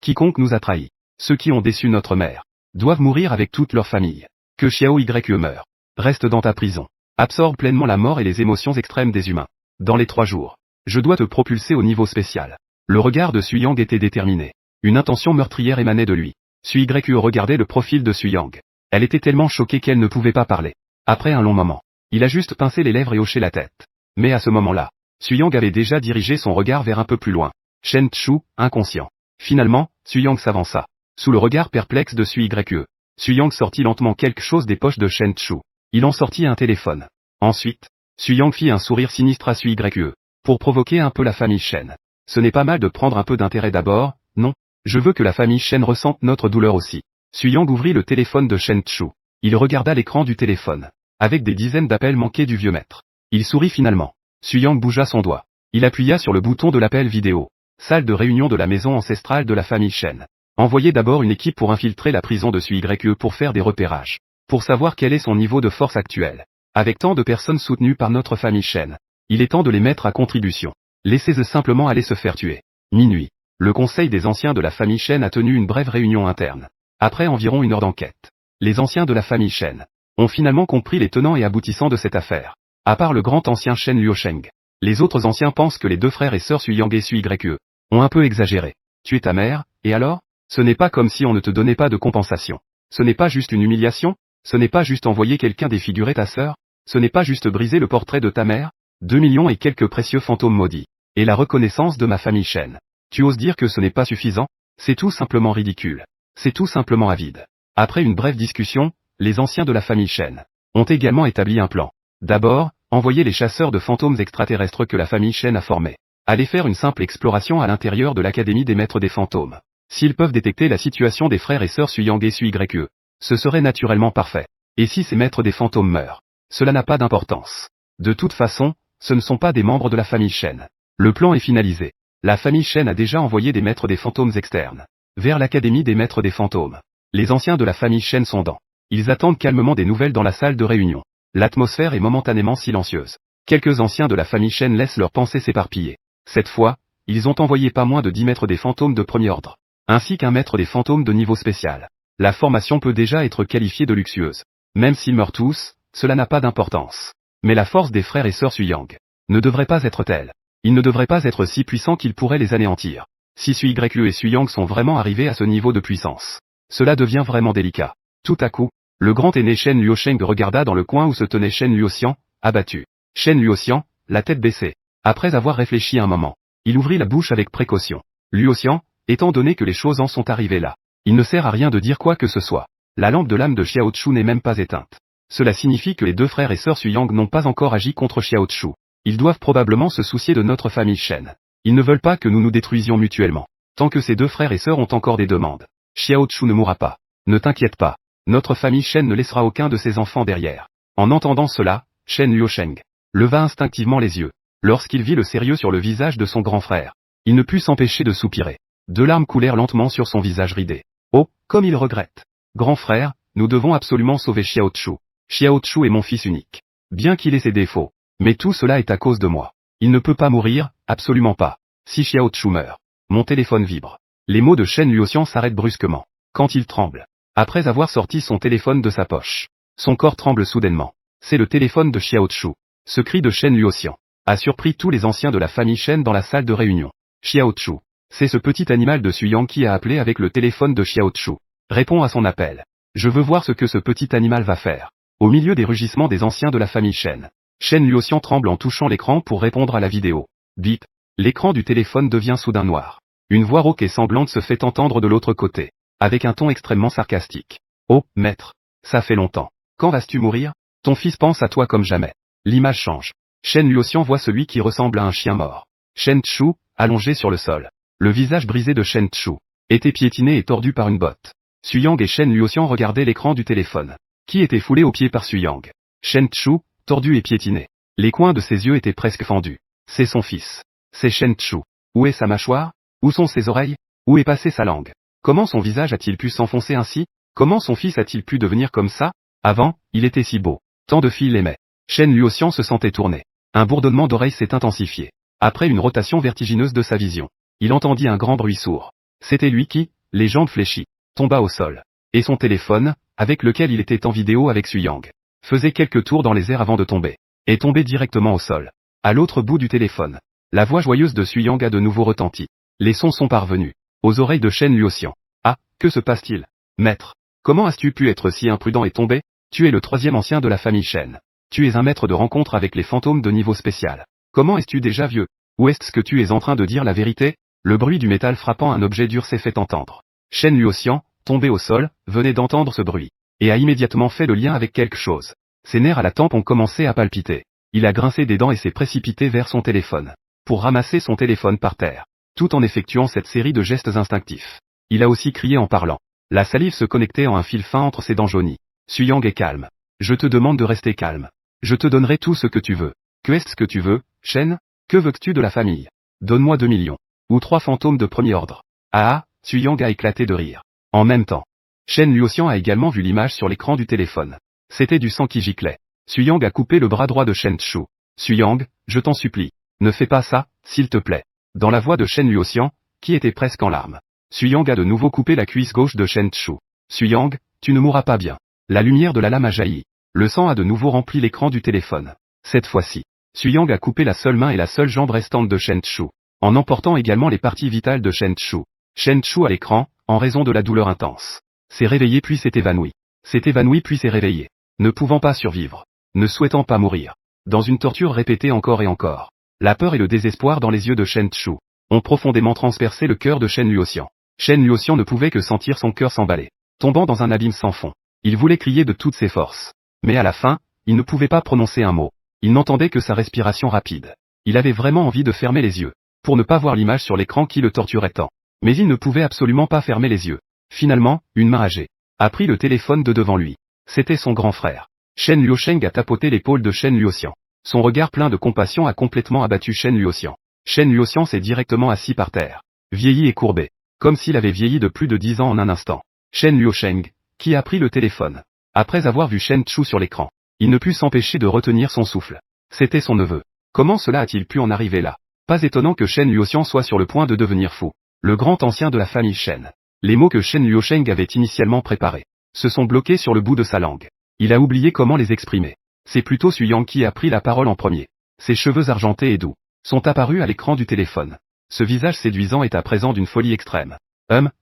Quiconque nous a trahis. Ceux qui ont déçu notre mère doivent mourir avec toute leur famille. Que Xiao Yue meure. Reste dans ta prison. Absorbe pleinement la mort et les émotions extrêmes des humains. Dans les 3 jours, je dois te propulser au niveau spécial. Le regard de Suyang était déterminé. Une intention meurtrière émanait de lui. Yue regardait le profil de Suyang. Elle était tellement choquée qu'elle ne pouvait pas parler. Après un long moment, il a juste pincé les lèvres et hoché la tête. Mais à ce moment-là, Suyang avait déjà dirigé son regard vers un peu plus loin. Shen Chu, inconscient. Finalement, Suyang s'avança. Sous le regard perplexe de Yue. Suyang sortit lentement quelque chose des poches de Shen Chu. Il en sortit un téléphone. Ensuite, Suyang fit un sourire sinistre à Yue. Pour provoquer un peu la famille Shen. Ce n'est pas mal de prendre un peu d'intérêt d'abord, non? Je veux que la famille Shen ressente notre douleur aussi. Suyang ouvrit le téléphone de Shen Chu. Il regarda l'écran du téléphone. Avec des dizaines d'appels manqués du vieux maître. Il sourit finalement. Suyang bougea son doigt. Il appuya sur le bouton de l'appel vidéo. Salle de réunion de la maison ancestrale de la famille Shen. Envoyez d'abord une équipe pour infiltrer la prison de Yue pour faire des repérages. Pour savoir quel est son niveau de force actuel. Avec tant de personnes soutenues par notre famille Shen. Il est temps de les mettre à contribution. Laissez-eux simplement aller se faire tuer. Minuit. Le conseil des anciens de la famille Shen a tenu une brève réunion interne. Après environ 1 heure d'enquête. Les anciens de la famille Shen ont finalement compris les tenants et aboutissants de cette affaire. À part le grand ancien Shen Luosheng. Les autres anciens pensent que les 2 frères et sœurs Suyang et Yue ont un peu exagéré. Tu es ta mère, et alors? Ce n'est pas comme si on ne te donnait pas de compensation. Ce n'est pas juste une humiliation? Ce n'est pas juste envoyer quelqu'un défigurer ta sœur? Ce n'est pas juste briser le portrait de ta mère? 2 millions et quelques précieux fantômes maudits. Et la reconnaissance de ma famille Shen. Tu oses dire que ce n'est pas suffisant? C'est tout simplement ridicule. C'est tout simplement avide. Après une brève discussion, les anciens de la famille Shen ont également établi un plan. D'abord, envoyer les chasseurs de fantômes extraterrestres que la famille Shen a formés. Aller faire une simple exploration à l'intérieur de l'académie des maîtres des fantômes. S'ils peuvent détecter la situation des frères et sœurs Suyang et Yue, ce serait naturellement parfait. Et si ces maîtres des fantômes meurent? Cela n'a pas d'importance. De toute façon, ce ne sont pas des membres de la famille Shen. Le plan est finalisé. La famille Shen a déjà envoyé des maîtres des fantômes externes vers l'académie des maîtres des fantômes. Les anciens de la famille Shen sont dans. Ils attendent calmement des nouvelles dans la salle de réunion. L'atmosphère est momentanément silencieuse. Quelques anciens de la famille Shen laissent leurs pensées s'éparpiller. Cette fois, ils ont envoyé pas moins de 10 maîtres des fantômes de premier ordre, ainsi qu'un maître des fantômes de niveau spécial. La formation peut déjà être qualifiée de luxueuse. Même s'ils meurent tous, cela n'a pas d'importance. Mais la force des frères et sœurs Suyang ne devrait pas être telle. Ils ne devraient pas être si puissants qu'ils pourraient les anéantir. Si Suyu et Suyang sont vraiment arrivés à ce niveau de puissance, cela devient vraiment délicat. Tout à coup, le grand aîné Shen Luosheng regarda dans le coin où se tenait Shen Luoxian, abattu. Shen Luoxian, la tête baissée. Après avoir réfléchi un moment, il ouvrit la bouche avec précaution. Luoxian, étant donné que les choses en sont arrivées là, il ne sert à rien de dire quoi que ce soit. La lampe de l'âme de Xiao Chu n'est même pas éteinte. Cela signifie que les deux frères et sœurs Suyang n'ont pas encore agi contre Xiao Chu. Ils doivent probablement se soucier de notre famille Shen. Ils ne veulent pas que nous nous détruisions mutuellement. Tant que ces deux frères et sœurs ont encore des demandes, Xiao Chu ne mourra pas. Ne t'inquiète pas. Notre famille Shen ne laissera aucun de ses enfants derrière. En entendant cela, Shen Luosheng leva instinctivement les yeux. Lorsqu'il vit le sérieux sur le visage de son grand frère, il ne put s'empêcher de soupirer. Deux larmes coulèrent lentement sur son visage ridé. Oh, comme il regrette. Grand frère, nous devons absolument sauver Xiao Chu. Xiao Chu est mon fils unique. Bien qu'il ait ses défauts. Mais tout cela est à cause de moi. Il ne peut pas mourir, absolument pas. Si Xiao Chu meurt. Mon téléphone vibre. Les mots de Shen Luoxian s'arrêtent brusquement. Quand il tremble. Après avoir sorti son téléphone de sa poche. Son corps tremble soudainement. C'est le téléphone de Xiao Chu. Ce cri de Shen Luoxian a surpris tous les anciens de la famille Shen dans la salle de réunion. Xiao Chu. C'est ce petit animal de Suyang qui a appelé avec le téléphone de Xiao Chu. Réponds à son appel. Je veux voir ce que ce petit animal va faire. Au milieu des rugissements des anciens de la famille Shen. Shen Luoxian tremble en touchant l'écran pour répondre à la vidéo. Bip. L'écran du téléphone devient soudain noir. Une voix rauque et sanglante se fait entendre de l'autre côté. Avec un ton extrêmement sarcastique. Oh, maître. Ça fait longtemps. Quand vas-tu mourir? Ton fils pense à toi comme jamais. L'image change. Shen Luoxian voit celui qui ressemble à un chien mort. Shen Chu, allongé sur le sol. Le visage brisé de Shen Chu était piétiné et tordu par une botte. Suyang et Shen Luoxian regardaient l'écran du téléphone, qui était foulé aux pieds par Suyang. Shen Chu, tordu et piétiné. Les coins de ses yeux étaient presque fendus. C'est son fils. C'est Shen Chu. Où est sa mâchoire? Où sont ses oreilles? Où est passée sa langue? Comment son visage a-t-il pu s'enfoncer ainsi? Comment son fils a-t-il pu devenir comme ça? Avant, il était si beau. Tant de filles l'aimaient. Shen Luoxian se sentait tourner. Un bourdonnement d'oreilles s'est intensifié. Après une rotation vertigineuse de sa vision, il entendit un grand bruit sourd. C'était lui qui, les jambes fléchies, tomba au sol. Et son téléphone, avec lequel il était en vidéo avec Suyang, faisait quelques tours dans les airs avant de tomber. Et tombait directement au sol. À l'autre bout du téléphone, la voix joyeuse de Suyang a de nouveau retenti. Les sons sont parvenus aux oreilles de Shen Luoxian. Ah, que se passe-t-il? Maître, comment as-tu pu être si imprudent et tomber? Tu es le troisième ancien de la famille Shen. Tu es un maître de rencontre avec les fantômes de niveau spécial. Comment es-tu déjà vieux? Ou est-ce que tu es en train de dire la vérité? Le bruit du métal frappant un objet dur s'est fait entendre. Shen Luoxian, tombé au sol, venait d'entendre ce bruit, et a immédiatement fait le lien avec quelque chose. Ses nerfs à la tempe ont commencé à palpiter. Il a grincé des dents et s'est précipité vers son téléphone, pour ramasser son téléphone par terre, tout en effectuant cette série de gestes instinctifs. Il a aussi crié en parlant. La salive se connectait en un fil fin entre ses dents jaunies. Suyang est calme. Je te demande de rester calme. Je te donnerai tout ce que tu veux. Que est-ce que tu veux, Shen? Que veux-tu de la famille? Donne-moi 2 millions. Ou 3 fantômes de premier ordre. Ah, Suyang a éclaté de rire. En même temps, Shen Luoxian a également vu l'image sur l'écran du téléphone. C'était du sang qui giclait. Suyang a coupé le bras droit de Shen Chu. Suyang, je t'en supplie. Ne fais pas ça, s'il te plaît. Dans la voix de Shen Luoxian, qui était presque en larmes. Suyang a de nouveau coupé la cuisse gauche de Shen Chu. Suyang, tu ne mourras pas bien. La lumière de la lame a jailli. Le sang a de nouveau rempli l'écran du téléphone. Cette fois-ci, Suyang a coupé la seule main et la seule jambe restante de Shen Chu, en emportant également les parties vitales de Shen Chu. Shen Chu à l'écran, en raison de la douleur intense, s'est réveillé puis s'est évanoui. S'est évanoui puis s'est réveillé. Ne pouvant pas survivre. Ne souhaitant pas mourir. Dans une torture répétée encore et encore. La peur et le désespoir dans les yeux de Shen Chu ont profondément transpercé le cœur de Shen Luoxian. Shen Luoxian ne pouvait que sentir son cœur s'emballer, tombant dans un abîme sans fond. Il voulait crier de toutes ses forces. Mais à la fin, il ne pouvait pas prononcer un mot. Il n'entendait que sa respiration rapide. Il avait vraiment envie de fermer les yeux, pour ne pas voir l'image sur l'écran qui le torturait tant. Mais il ne pouvait absolument pas fermer les yeux. Finalement, une main âgée a pris le téléphone de devant lui. C'était son grand frère. Shen Luosheng a tapoté l'épaule de Shen Luoxian. Son regard plein de compassion a complètement abattu Shen Luoxian. Shen Luoxian s'est directement assis par terre, vieilli et courbé, comme s'il avait vieilli de plus de 10 ans en un instant. Shen Luosheng, qui a pris le téléphone. Après avoir vu Shen Chu sur l'écran, il ne put s'empêcher de retenir son souffle. C'était son neveu. Comment cela a-t-il pu en arriver là? Pas étonnant que Shen Luoxian soit sur le point de devenir fou. Le grand ancien de la famille Shen. Les mots que Shen Luosheng avait initialement préparés se sont bloqués sur le bout de sa langue. Il a oublié comment les exprimer. C'est plutôt Suyang qui a pris la parole en premier. Ses cheveux argentés et doux sont apparus à l'écran du téléphone. Ce visage séduisant est à présent d'une folie extrême.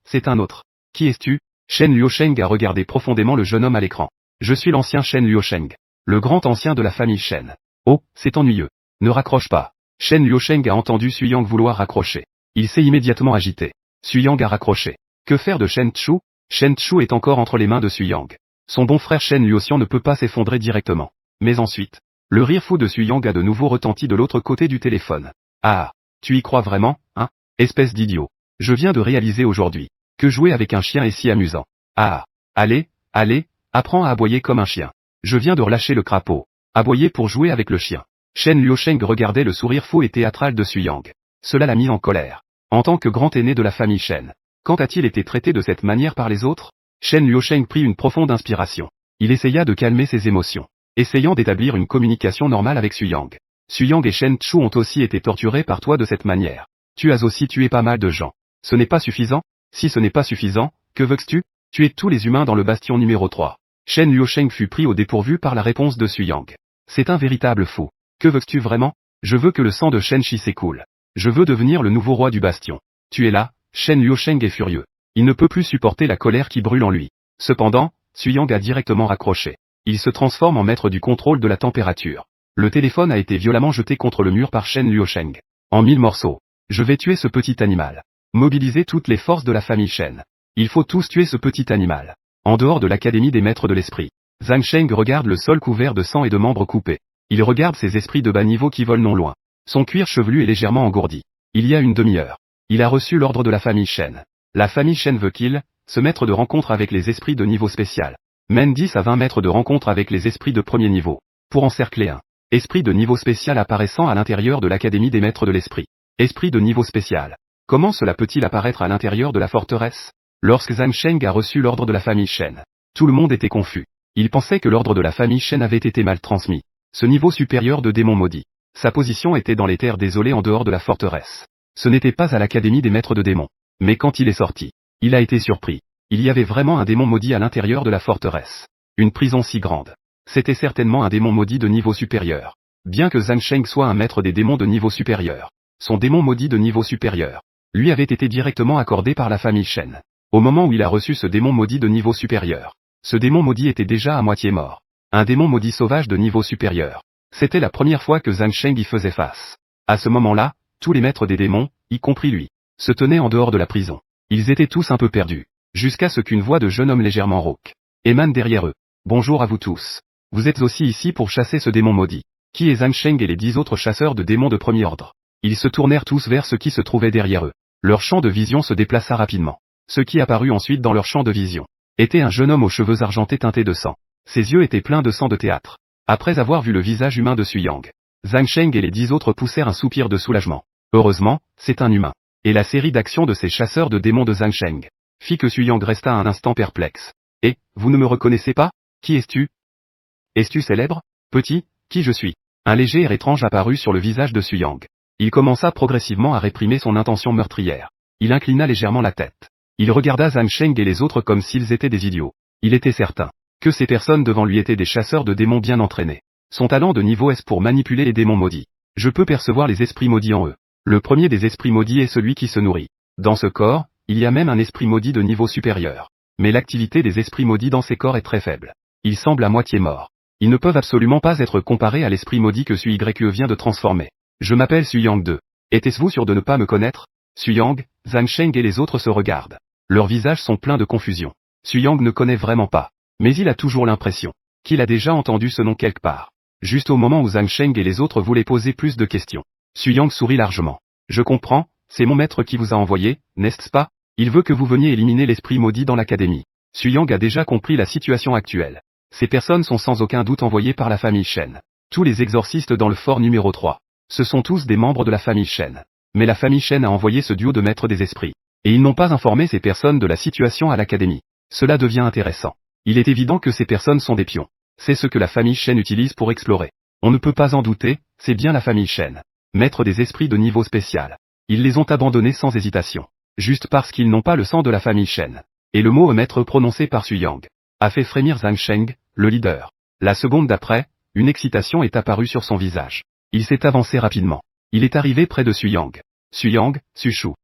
C'est un autre. Qui es-tu? Shen Luosheng a regardé profondément le jeune homme à l'écran. Je suis l'ancien Shen Luosheng. Le grand ancien de la famille Shen. Oh, c'est ennuyeux. Ne raccroche pas. Shen Luosheng a entendu Suyang vouloir raccrocher. Il s'est immédiatement agité. Suyang a raccroché. Que faire de Shen Chu? Shen Chu est encore entre les mains de Suyang. Son bon frère Shen Luoxian ne peut pas s'effondrer directement. Mais ensuite, le rire fou de Suyang a de nouveau retenti de l'autre côté du téléphone. Ah, tu y crois vraiment, hein? Espèce d'idiot. Je viens de réaliser aujourd'hui que jouer avec un chien est si amusant. Ah, allez, apprends à aboyer comme un chien. Je viens de relâcher le crapaud. Aboyer pour jouer avec le chien. Shen Luosheng regardait le sourire faux et théâtral de Suyang. Cela l'a mis en colère. En tant que grand aîné de la famille Shen, quand a-t-il été traité de cette manière par les autres? Shen Luosheng prit une profonde inspiration. Il essaya de calmer ses émotions, essayant d'établir une communication normale avec Suyang. Suyang et Shen Chu ont aussi été torturés par toi de cette manière. Tu as aussi tué pas mal de gens. Ce n'est pas suffisant? Si ce n'est pas suffisant, que veux-tu? Tuer tous les humains dans le bastion numéro 3. Shen Luosheng fut pris au dépourvu par la réponse de Suyang. C'est un véritable fou. Que veux-tu vraiment? Je veux que le sang de Shen Chi s'écoule. Je veux devenir le nouveau roi du bastion. Tu es là? Shen Luosheng est furieux. Il ne peut plus supporter la colère qui brûle en lui. Cependant, Suyang a directement raccroché. Il se transforme en maître du contrôle de la température. Le téléphone a été violemment jeté contre le mur par Shen Luosheng. En 1000 morceaux. Je vais tuer ce petit animal. Mobiliser toutes les forces de la famille Shen. Il faut tous tuer ce petit animal. En dehors de l'académie des maîtres de l'esprit, Zhang Sheng regarde le sol couvert de sang et de membres coupés. Il regarde ces esprits de bas niveau qui volent non loin. Son cuir chevelu est légèrement engourdi. Il y a une demi-heure. Il a reçu l'ordre de la famille Shen. La famille Shen veut qu'il se mette de rencontre avec les esprits de niveau spécial. Mène 10 à 20 mètres de rencontre avec les esprits de premier niveau. Pour encercler un esprit de niveau spécial apparaissant à l'intérieur de l'académie des maîtres de l'esprit. Esprit de niveau spécial. Comment cela peut-il apparaître à l'intérieur de la forteresse? Lorsque Zhang Sheng a reçu l'ordre de la famille Shen, tout le monde était confus. Il pensait que l'ordre de la famille Shen avait été mal transmis. Ce niveau supérieur de démon maudit. Sa position était dans les terres désolées en dehors de la forteresse. Ce n'était pas à l'académie des maîtres de démons. Mais quand il est sorti, il a été surpris. Il y avait vraiment un démon maudit à l'intérieur de la forteresse. Une prison si grande. C'était certainement un démon maudit de niveau supérieur. Bien que Zhang Sheng soit un maître des démons de niveau supérieur, son démon maudit de niveau supérieur lui avait été directement accordé par la famille Shen. Au moment où il a reçu ce démon maudit de niveau supérieur, ce démon maudit était déjà à moitié mort. Un démon maudit sauvage de niveau supérieur. C'était la première fois que Zhang Sheng y faisait face. À ce moment-là, tous les maîtres des démons, y compris lui, se tenaient en dehors de la prison. Ils étaient tous un peu perdus, jusqu'à ce qu'une voix de jeune homme légèrement rauque émane derrière eux. Bonjour à vous tous. Vous êtes aussi ici pour chasser ce démon maudit. Qui est Zhang Sheng et les 10 autres chasseurs de démons de premier ordre? Ils se tournèrent tous vers ce qui se trouvait derrière eux. Leur champ de vision se déplaça rapidement. Ce qui apparut ensuite dans leur champ de vision était un jeune homme aux cheveux argentés teintés de sang. Ses yeux étaient pleins de sang de théâtre. Après avoir vu le visage humain de Suyang, Zhang Sheng et les 10 autres poussèrent un soupir de soulagement. Heureusement, c'est un humain. Et la série d'actions de ces chasseurs de démons de Zhang Sheng fit que Suyang resta un instant perplexe. Et, vous ne me reconnaissez pas? Qui es-tu? Es-tu célèbre? Petit, qui je suis? Un léger air étrange apparut sur le visage de Suyang. Il commença progressivement à réprimer son intention meurtrière. Il inclina légèrement la tête. Il regarda Zhang Sheng et les autres comme s'ils étaient des idiots. Il était certain que ces personnes devant lui étaient des chasseurs de démons bien entraînés. Son talent de niveau S pour manipuler les démons maudits. Je peux percevoir les esprits maudits en eux. Le premier des esprits maudits est celui qui se nourrit. Dans ce corps, il y a même un esprit maudit de niveau supérieur. Mais l'activité des esprits maudits dans ces corps est très faible. Ils semblent à moitié morts. Ils ne peuvent absolument pas être comparés à l'esprit maudit que Suyang vient de transformer. Je m'appelle Suyang 2. Était-vous sûr de ne pas me connaître? Suyang, Zhang Sheng et les autres se regardent. Leurs visages sont pleins de confusion. Suyang ne connaît vraiment pas. Mais il a toujours l'impression qu'il a déjà entendu ce nom quelque part. Juste au moment où Zhang Sheng et les autres voulaient poser plus de questions, Suyang sourit largement. Je comprends, c'est mon maître qui vous a envoyé, n'est-ce pas? Il veut que vous veniez éliminer l'esprit maudit dans l'académie. Suyang a déjà compris la situation actuelle. Ces personnes sont sans aucun doute envoyées par la famille Shen. Tous les exorcistes dans le fort numéro 3. Ce sont tous des membres de la famille Shen. Mais la famille Shen a envoyé ce duo de maîtres des esprits. Et ils n'ont pas informé ces personnes de la situation à l'académie. Cela devient intéressant. Il est évident que ces personnes sont des pions. C'est ce que la famille Shen utilise pour explorer. On ne peut pas en douter, c'est bien la famille Shen. Maîtres des esprits de niveau spécial. Ils les ont abandonnés sans hésitation. Juste parce qu'ils n'ont pas le sang de la famille Shen. Et le mot maître prononcé par Su Yang a fait frémir Zhang Sheng, le leader. La seconde d'après, une excitation est apparue sur son visage. Il s'est avancé rapidement. Il est arrivé près de Su Yang. Su Yang, Su Shu.